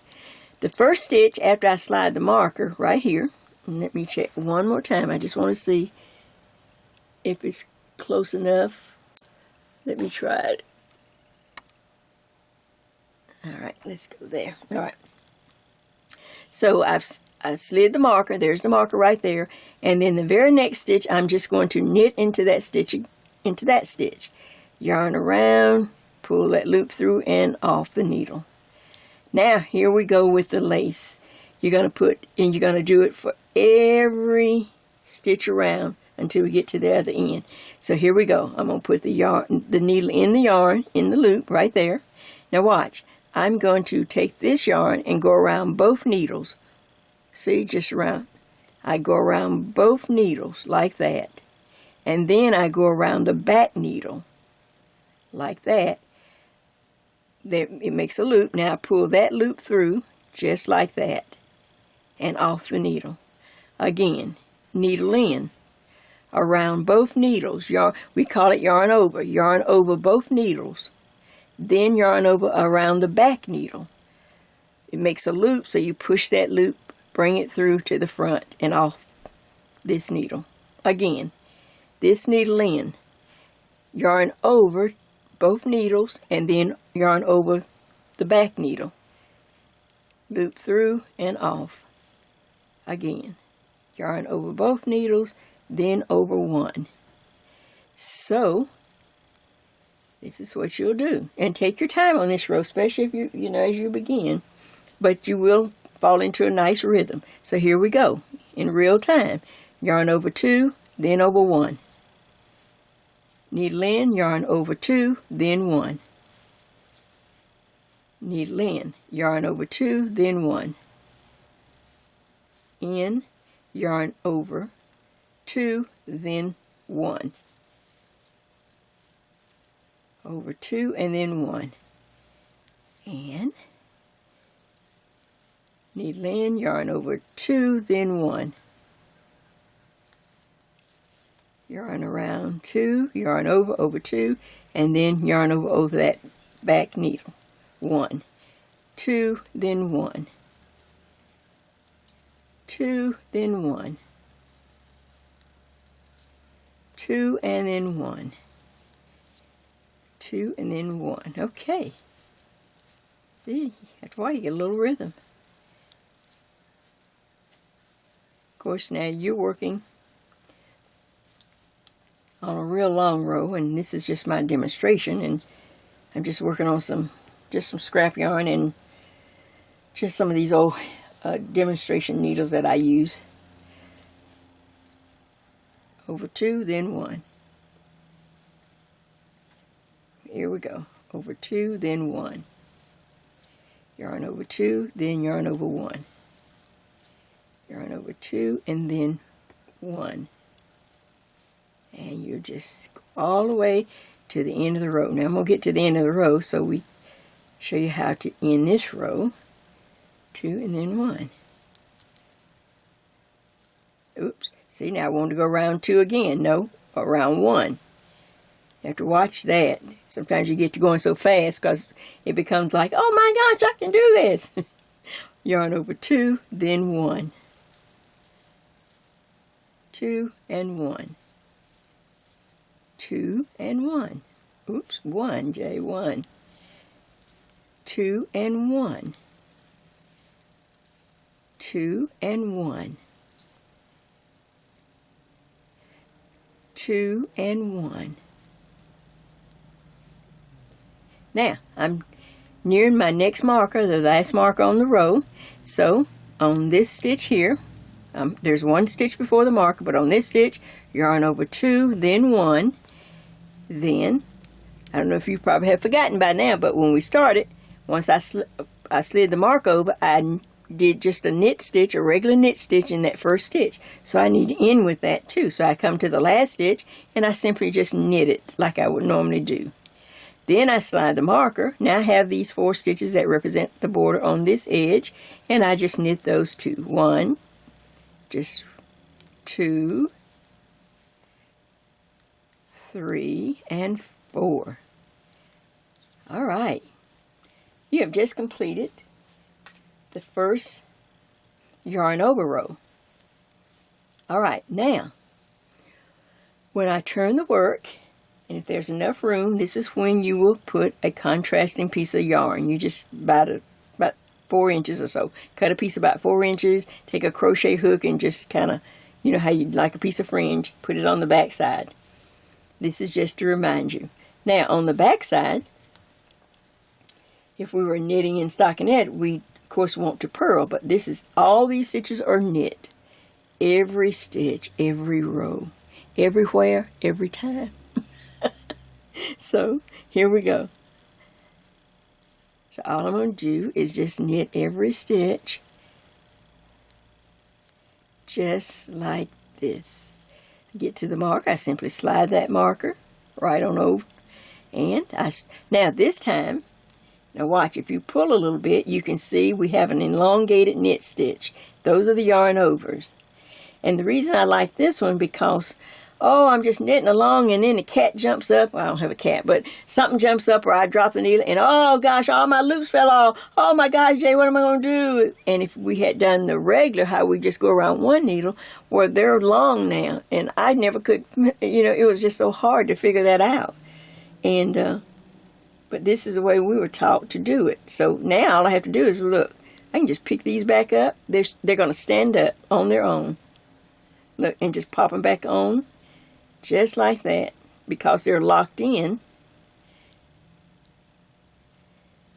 The first stitch, after I slide the marker right here, and let me check one more time. I just want to see if it's close enough. Let me try it. All right, let's go there. All right. So I slid the marker. There's the marker right there. And then the very next stitch, I'm just going to knit into that stitch. Yarn around, pull that loop through, and off the needle. Now, here we go with the lace. You're going to do it for every stitch around until we get to the other end. So here we go. I'm going to put the needle in the yarn, in the loop right there. Now watch. I'm going to take this yarn and go around both needles. See, just around. I go around both needles like that. And then I go around the back needle like that. There, it makes a loop. Now I pull that loop through just like that and off the needle. Again, needle in around both needles. We call it yarn over both needles, then yarn over around the back needle. It makes a loop, so you push that loop, bring it through to the front and off this needle. Again, this needle in, yarn over both needles, and then yarn over the back needle. Loop through and off. Again, yarn over both needles, then over one. So, this is what you'll do. And take your time on this row, especially if you know, as you begin. But you will fall into a nice rhythm. So here we go, in real time. Yarn over two, then over one. Needle in, yarn over two, then one. Needle in, yarn over two, then one. In, yarn over two, then one. Over two, and then one. And needle in, yarn over two, then one. Yarn around two, yarn over two, and then yarn over that back needle. One, two, then one. Two, then one. Two, and then one. Two, and then one. Okay. See, that's why you get a little rhythm. Of course, now you're working on a real long row, and this is just my demonstration, and I'm just working on some scrap yarn and just some of these old demonstration needles that I use. Over two, then one. Here we go. Over two, then one. Yarn over two, then yarn over one. Yarn over two, and then one. And you just go all the way to the end of the row. Now I'm going to get to the end of the row, so we show you how to end this row. Two, and then one. Oops. See, now I want to go around two again. No, around one. You have to watch that. Sometimes you get to going so fast because it becomes like, oh my gosh, I can do this. Yarn over two, then one. Two, and one. Two, and one. Oops, one, J, one. Two, and one. Two, and one. Two, and one. Now, I'm nearing my next marker, the last marker on the row. So, on this stitch here, there's one stitch before the marker, but on this stitch, yarn over two, then one. Then, I don't know if you probably have forgotten by now, but when we started, once I slid the mark over, I did just a knit stitch, a regular knit stitch in that first stitch. So I need to end with that too. So I come to the last stitch, and I simply just knit it like I would normally do. Then I slide the marker. Now I have these 4 stitches that represent the border on this edge, and I just knit those 2. 1, just 2, 3, and 4. All right. You have just completed the first yarn over row. All right, now, when I turn the work, and if there's enough room, this is when you will put a contrasting piece of yarn. You just about 4 inches or so. Cut a piece about 4 inches, take a crochet hook and just kind of, you know how you'd like a piece of fringe, put it on the back side. This is just to remind you. Now, on the back side, if we were knitting in stockinette, we, of course, want to purl, but this is, all these stitches are knit. Every stitch, every row, everywhere, every time. So, here we go. So, all I'm going to do is just knit every stitch, just like this. Get to the mark, I simply slide that marker right on over. And now this time, now watch, if you pull a little bit, you can see we have an elongated knit stitch. Those are the yarn overs. And the reason I like this one because, oh, I'm just knitting along and then the cat jumps up. Well, I don't have a cat, but something jumps up or I drop the needle and oh gosh, all my loops fell off. Oh my gosh, Jay, what am I going to do? And if we had done the regular, how we just go around one needle, well, they're long now. And I never could, it was just so hard to figure that out. And, but this is the way we were taught to do it. So now all I have to do is look. I can just pick these back up. They're going to stand up on their own. Look, and just pop them back on. Just like that, because they're locked in.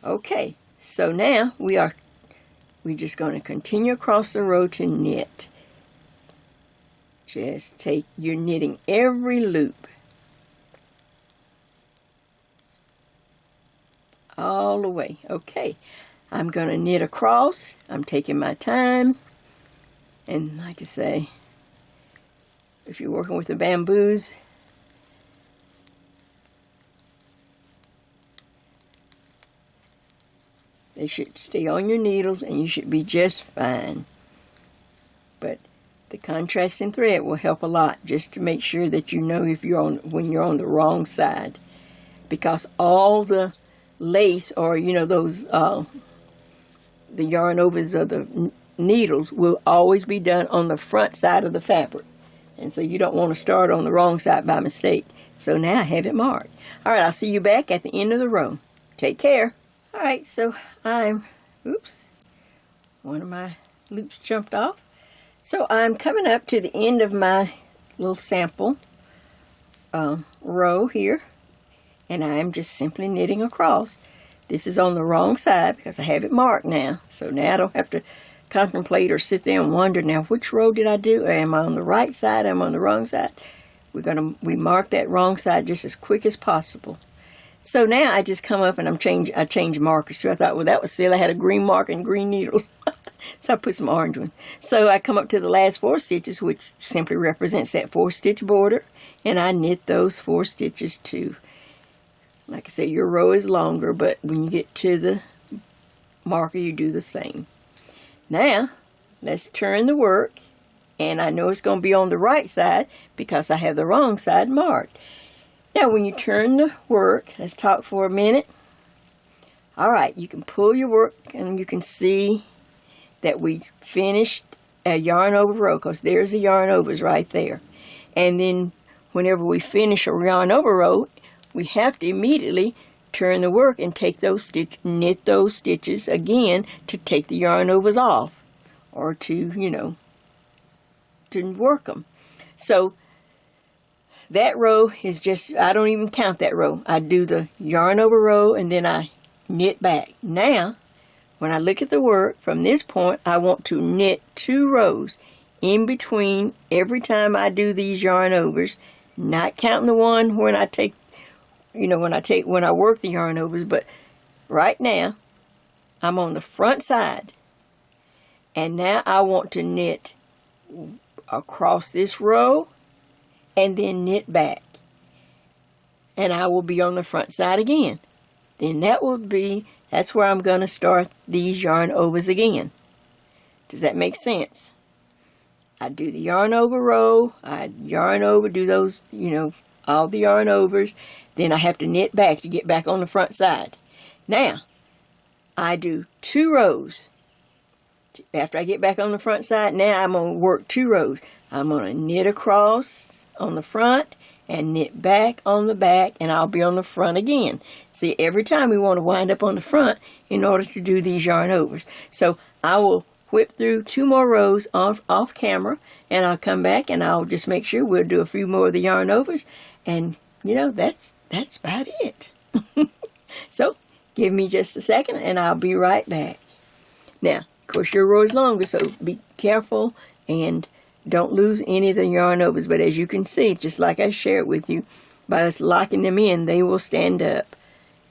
Okay, so now we're just going to continue across the row to knit. You're knitting every loop. All the way. Okay, I'm going to knit across. I'm taking my time. And like I say, if you're working with the bamboos, they should stay on your needles and you should be just fine. But the contrasting thread will help a lot just to make sure that you know if when you're on the wrong side. Because all the lace or those the yarn overs of the needles will always be done on the front side of the fabric. And so you don't want to start on the wrong side by mistake. So now I have it marked. All right, I'll see you back at the end of the row. Take care. All right, so one of my loops jumped off. So I'm coming up to the end of my little sample row here. And I'm just simply knitting across. This is on the wrong side because I have it marked now. So now I don't have to contemplate or sit there and wonder, now which row did I do? Am I on the right side? Am I on the wrong side? We mark that wrong side just as quick as possible. So now I just come up and I change markers too. I thought, well, that was silly. I had a green mark and green needles. So I put some orange ones. So I come up to the last 4 stitches, which simply represents that 4-stitch border. And I knit those 4 stitches too. Like I said, your row is longer, but when you get to the marker, you do the same. Now, let's turn the work, and I know it's going to be on the right side because I have the wrong side marked. Now, when you turn the work, let's talk for a minute. All right, you can pull your work, and you can see that we finished a yarn over row, because there's the yarn overs right there. And then, whenever we finish a yarn over row, we have to immediately turn the work and take those knit those stitches again to take the yarn overs off, or to work them. So that row is just, I don't even count that row. I do the yarn over row and then I knit back. Now, when I look at the work from this point, I want to knit 2 rows in between every time I do these yarn overs, not counting the one when I take when I work the yarn overs, but right now I'm on the front side, and now I want to knit across this row and then knit back, and I will be on the front side again. Then that's where I'm going to start these yarn overs again. Does that make sense? I do the yarn over row, I yarn over, do those, all the yarn overs. Then I have to knit back to get back on the front side. Now, I do 2 rows. After I get back on the front side, now I'm going to work 2 rows. I'm going to knit across on the front and knit back on the back, and I'll be on the front again. See, every time we want to wind up on the front in order to do these yarn overs. So I will whip through 2 more rows off camera, and I'll come back and I'll just make sure we'll do a few more of the yarn overs, and that's about it. So give me just a second and I'll be right back. Now, of course, your row is longer, so be careful and don't lose any of the yarn overs. But as you can see, just like I shared with you, by us locking them in, they will stand up,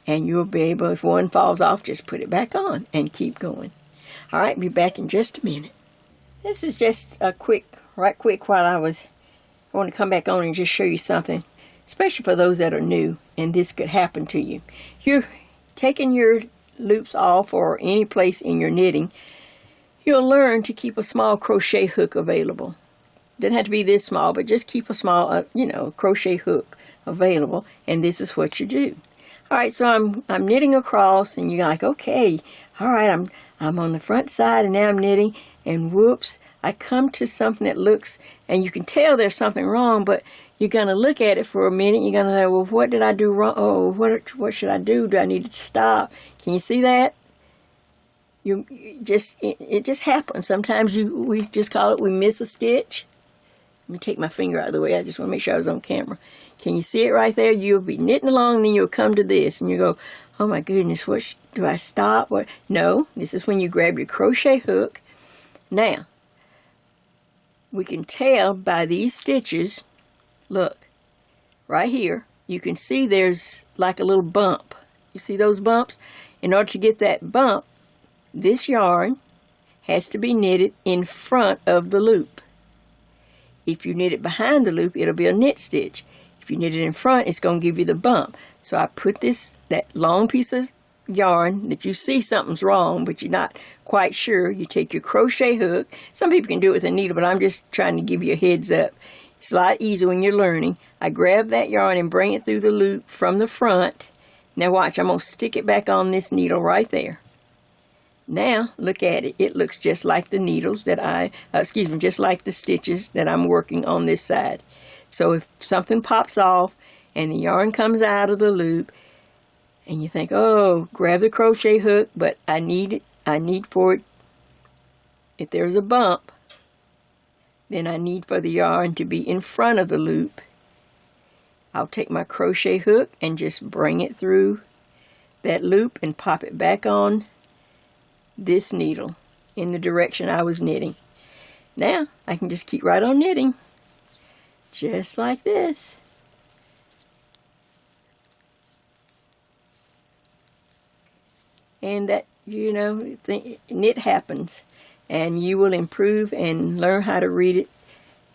and you'll be able, if one falls off, just put it back on and keep going. All right, be back in just a minute. This is just a quick while I want to come back on and just show you something, especially for those that are new, and this could happen to you. You're taking your loops off or any place in your knitting, you'll learn to keep a small crochet hook available. doesn't have to be this small, but just keep a small, crochet hook available, and this is what you do. All right, so I'm knitting across, and you're like, okay, all right, I'm on the front side, and now I'm knitting, and whoops, I come to something that looks, and you can tell there's something wrong, but you're going to look at it for a minute. You're going to say, well, what did I do wrong? Oh, what should I do? Do I need to stop? Can you see that? It just happens. Sometimes we just call it, we miss a stitch. Let me take my finger out of the way. I just want to make sure I was on camera. Can you see it right there? You'll be knitting along, and then you'll come to this, and you go, oh my goodness, do I stop? What? No, this is when you grab your crochet hook. Now, we can tell by these stitches, look, right here, you can see there's like a little bump. You see those bumps? In order to get that bump, this yarn has to be knitted in front of the loop. If you knit it behind the loop, it'll be a knit stitch. If you knit it in front, it's going to give you the bump. So I put that long piece of yarn that you see something's wrong, but you're not quite sure. You take your crochet hook. Some people can do it with a needle, but I'm just trying to give you a heads up. It's a lot easier when you're learning. I grab that yarn and bring it through the loop from the front. Now watch, I'm going to stick it back on this needle right there. Now, look at it. It looks just like the needles that just like the stitches that I'm working on this side. So if something pops off and the yarn comes out of the loop and you think, oh, grab the crochet hook, but I need for it, if there's a bump, then I need for the yarn to be in front of the loop. I'll take my crochet hook and just bring it through that loop and pop it back on this needle in the direction I was knitting. Now I can just keep right on knitting, just like this. And that, knit happens, and you will improve and learn how to read it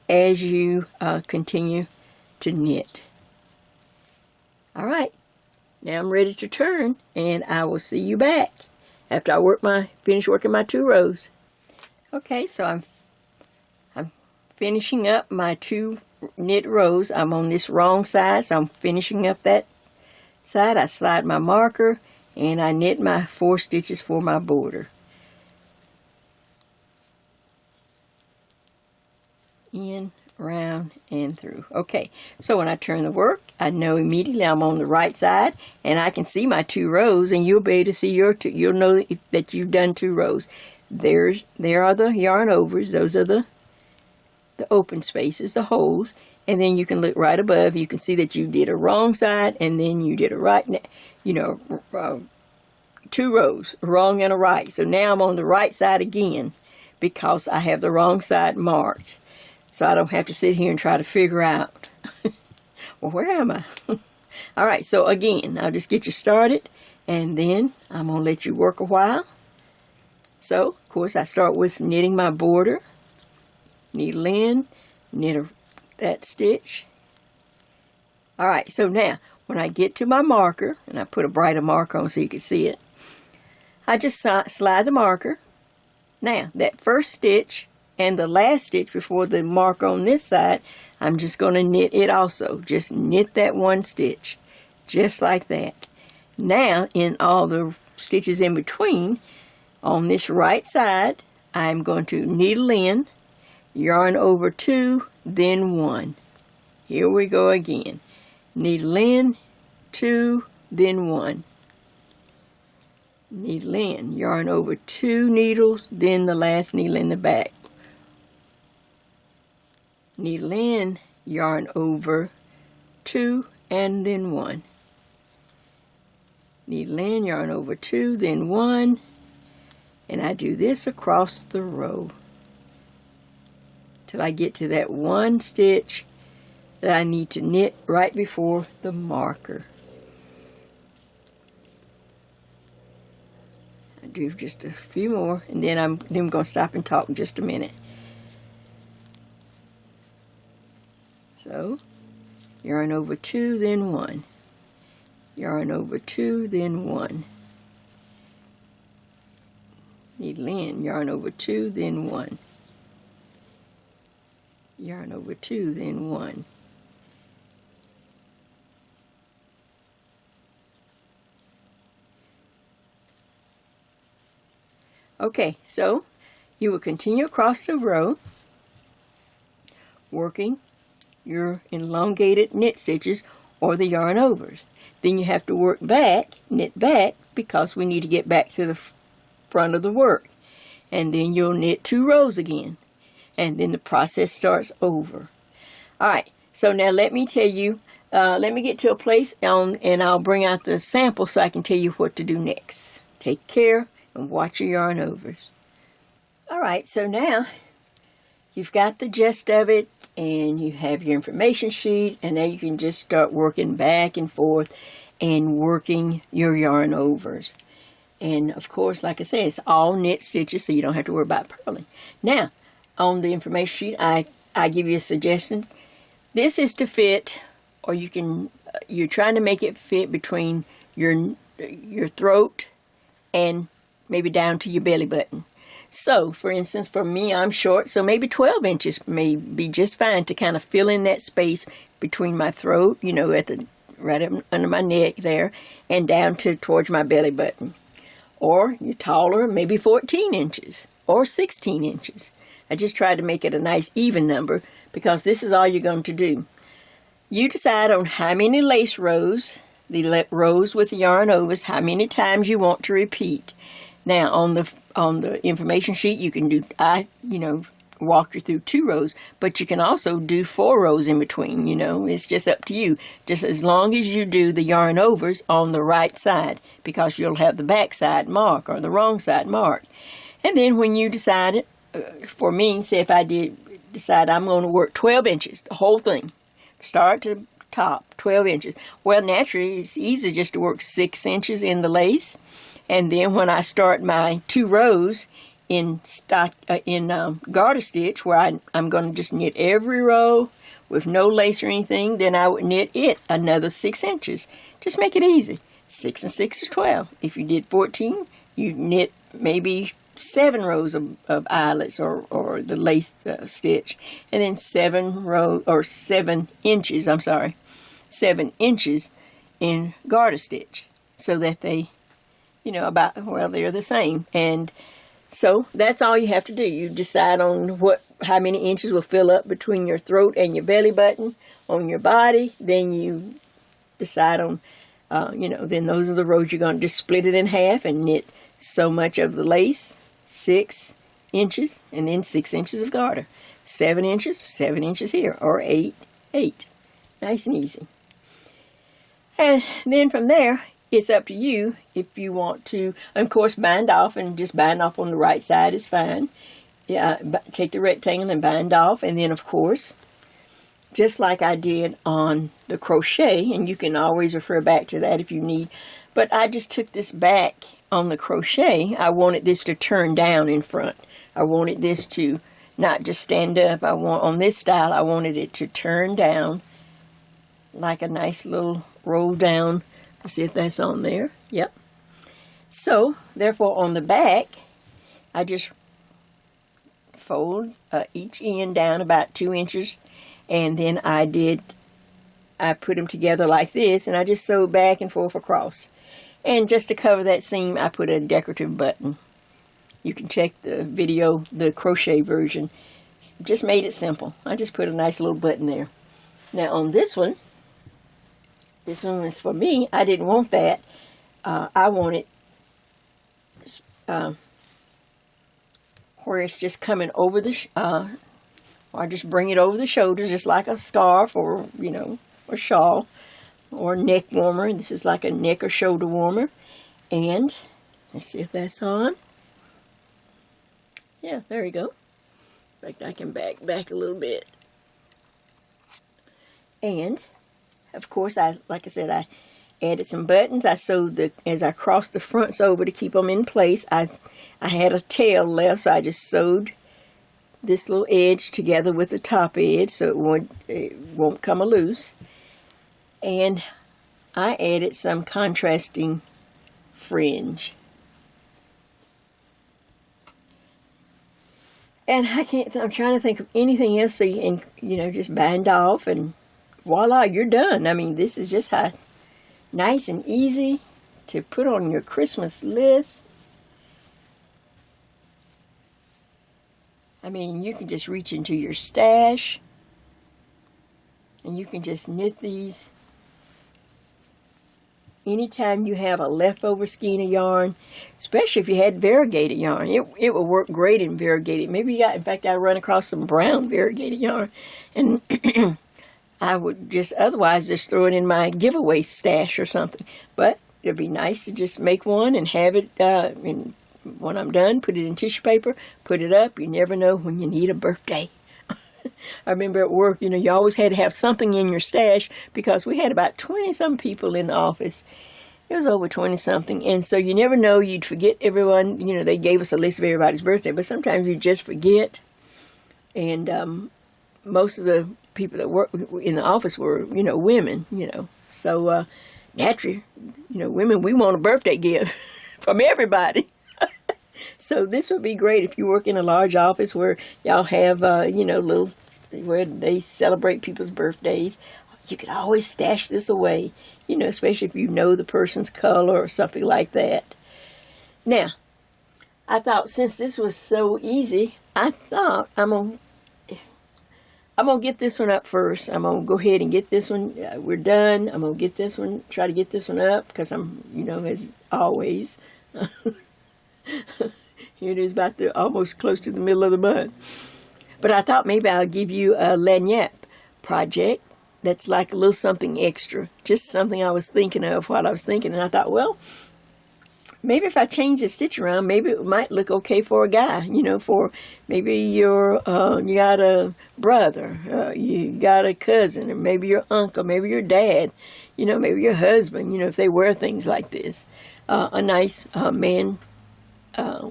as you continue to knit. All right, now I'm ready to turn, and I will see you back after I finish working my 2 rows. Okay, so I'm finishing up my 2 knit rows. I'm on this wrong side, so I'm finishing up that side. I slide my marker, and I knit my 4 stitches for my border. In, round, and through. Okay, so when I turn the work, I know immediately I'm on the right side, and I can see my 2 rows, and you'll be able to see your 2. You'll know that you've done 2 rows. There are the yarn overs. Those are the open spaces, the holes, and then you can look right above. You can see that you did a wrong side, and then you did a right. 2 rows, a wrong and a right. So now I'm on the right side again because I have the wrong side marked. So I don't have to sit here and try to figure out, well, where am I? All right, so again, I'll just get you started, and then I'm going to let you work a while. So, of course, I start with knitting my border. Needle in, knit that stitch. All right, so now, when I get to my marker, and I put a brighter marker on so you can see it, I just slide the marker. Now, that first stitch and the last stitch before the mark on this side, I'm just going to knit it also. Just knit that 1 stitch, just like that. Now, in all the stitches in between, on this right side, I'm going to needle in, yarn over 2, then 1. Here we go again. Needle in, 2, then 1. Needle in, yarn over 2 needles, then the last needle in the back. Needle in, yarn over 2, and then 1. Needle in, yarn over 2, then 1, and I do this across the row till I get to that 1 stitch that I need to knit right before the marker. I do just a few more, and then I'm going to stop and talk just a minute. So, yarn over 2, then 1. Yarn over 2, then 1. Needle in, yarn over 2, then 1. yarn over 2, then 1. Okay, so you will continue across the row, working your elongated knit stitches or the yarn overs. Then you have to work back, knit back, because we need to get back to the front of the work. And then you'll knit 2 rows again. And then the process starts over. Alright, so now let me tell you, let me get to a place and I'll bring out the sample so I can tell you what to do next. Take care and watch your yarn overs. Alright, so now you've got the gist of it and you have your information sheet, and now you can just start working back and forth and working your yarn overs. And of course, like I said, it's all knit stitches, so you don't have to worry about purling. Now, on the information sheet, I give you a suggestion. This is to fit, or you're trying to make it fit between your throat and maybe down to your belly button. So, for instance, for me, I'm short, so maybe 12 inches may be just fine to kind of fill in that space between my throat, you know, right up under my neck there, and down towards my belly button. Or you're taller, maybe 14 inches or 16 inches. I just try to make it a nice even number because this is all you're going to do. You decide on how many lace rows, the rows with the yarn overs, how many times you want to repeat. Now on the information sheet you can do, walk you through 2 rows, but you can also do 4 rows in between, it's just up to you. Just as long as you do the yarn overs on the right side, because you'll have the back side marked or the wrong side marked. And then when you decide, for me, say if I decide I'm going to work 12 inches, the whole thing, start to top, 12 inches. Well, naturally, it's easy just to work 6 inches in the lace. And then when I start my 2 rows in garter stitch, where I'm going to just knit every row with no lace or anything, then I would knit it another 6 inches. Just make it easy. 6 and 6 is 12. If you did 14, you knit maybe 7 rows of eyelets or the lace stitch, and then 7 inches, 7 inches in garter stitch, so that they, they're the same. And so that's all you have to do. You decide on how many inches will fill up between your throat and your belly button on your body. Then you decide on, then those are the rows you're going to just split it in half and knit so much of the lace, 6 inches, and then 6 inches of garter. 7 inches here, or 8. Nice and easy. And then from there, it's up to you if you want to, of course, bind off, and just bind off on the right side is fine. Yeah, take the rectangle and bind off, and then, of course, just like I did on the crochet, and you can always refer back to that if you need, but I just took this back on the crochet. I wanted this to turn down in front. I wanted this to not just stand up. On this style, I wanted it to turn down like a nice little roll down. Let's see if that's on there. Yep. So, therefore, on the back, I just fold each end down about 2 inches, and then I put them together like this, and I just sewed back and forth across. And just to cover that seam, I put a decorative button. You can check the video, the crochet version. Just made it simple. I just put a nice little button there. Now on this one is for me. I didn't want that. I want it where it's just coming over or I just bring it over the shoulders, just like a scarf or, a shawl or neck warmer. This is like a neck or shoulder warmer. And let's see if that's on. Yeah, there you go. In fact, I can back a little bit. And of course, like I said, I added some buttons. I sewed as I crossed the fronts over to keep them in place. I had a tail left, so I just sewed this little edge together with the top edge so it won't come loose. And I added some contrasting fringe. And I'm trying to think of anything else so you can, just bind off and voila, you're done. I mean, this is just how nice and easy to put on your Christmas list. I mean, you can just reach into your stash and you can just knit these anytime you have a leftover skein of yarn, especially if you had variegated yarn. It will work great in variegated. Maybe in fact, I run across some brown variegated yarn, and I would otherwise just throw it in my giveaway stash or something. But it'd be nice to just make one and have it, when I'm done, put it in tissue paper, put it up. You never know when you need a birthday. I remember at work, you always had to have something in your stash because we had about 20-some people in the office. It was over 20-something. And so you never know, you'd forget everyone. They gave us a list of everybody's birthday, but sometimes you just forget. And most of the people that work in the office were, women, So naturally, women, we want a birthday gift from everybody. So this would be great if you work in a large office where y'all have, little, where they celebrate people's birthdays. You could always stash this away, especially if you know the person's color or something like that. Now, I thought since this was so easy, I thought I'm going to get this one up first. I'm going to go ahead and get this one. We're done. I'm going to get this one, try to get this one up because I'm, as always. Here it is about almost close to the middle of the month. But I thought maybe I'll give you a lanyard project that's like a little something extra. Just something I was thinking of while I was thinking. And I thought, well, maybe if I change the stitch around, maybe it might look okay for a guy. For maybe you got a brother, you got a cousin, or maybe your uncle, maybe your dad, maybe your husband, if they wear things like this. A nice man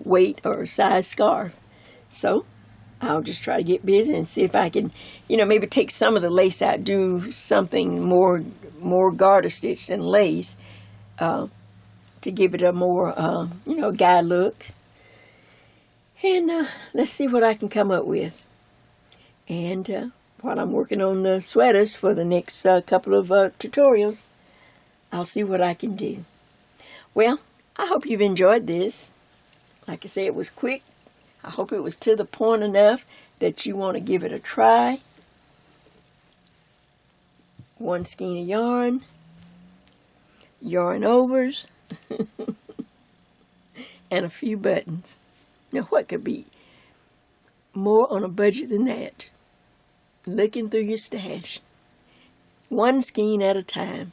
weight or size scarf. So I'll just try to get busy and see if I can, maybe take some of the lace out, do something more garter stitch than lace, to give it a more, guy look. And let's see what I can come up with. And while I'm working on the sweaters for the next couple of tutorials, I'll see what I can do. Well, I hope you've enjoyed this. Like I say, it was quick. I hope it was to the point enough that you want to give it a try. One skein of yarn overs, and a few buttons. Now, what could be more on a budget than that? Looking through your stash. One skein at a time.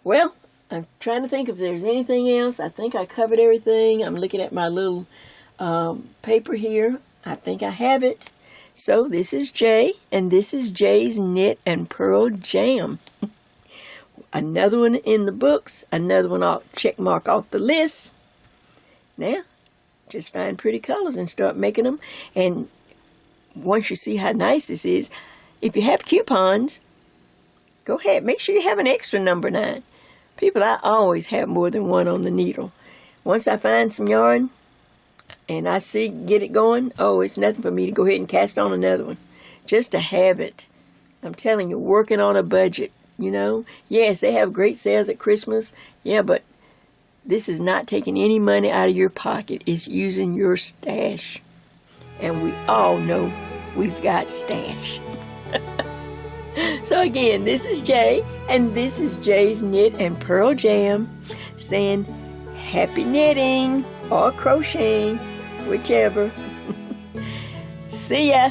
Well, I'm trying to think if there's anything else. I think I covered everything. I'm looking at my little paper here. I think I have it. So this is Jay, and this is Jay's Knit and Purl Jam. Another one in the books. Another one I'll check mark off the list. Now, just find pretty colors and start making them. And once you see how nice this is, if you have coupons, go ahead. Make sure you have an extra number 9. People, I always have more than one on the needle. Once I find some yarn and I get it going, it's nothing for me to go ahead and cast on another one. Just to have it. I'm telling you, working on a budget, Yes, they have great sales at Christmas. Yeah, but this is not taking any money out of your pocket. It's using your stash. And we all know we've got stash. So again, this is Jay, and this is Jay's Knit and Purl Jam, saying happy knitting or crocheting, whichever. See ya.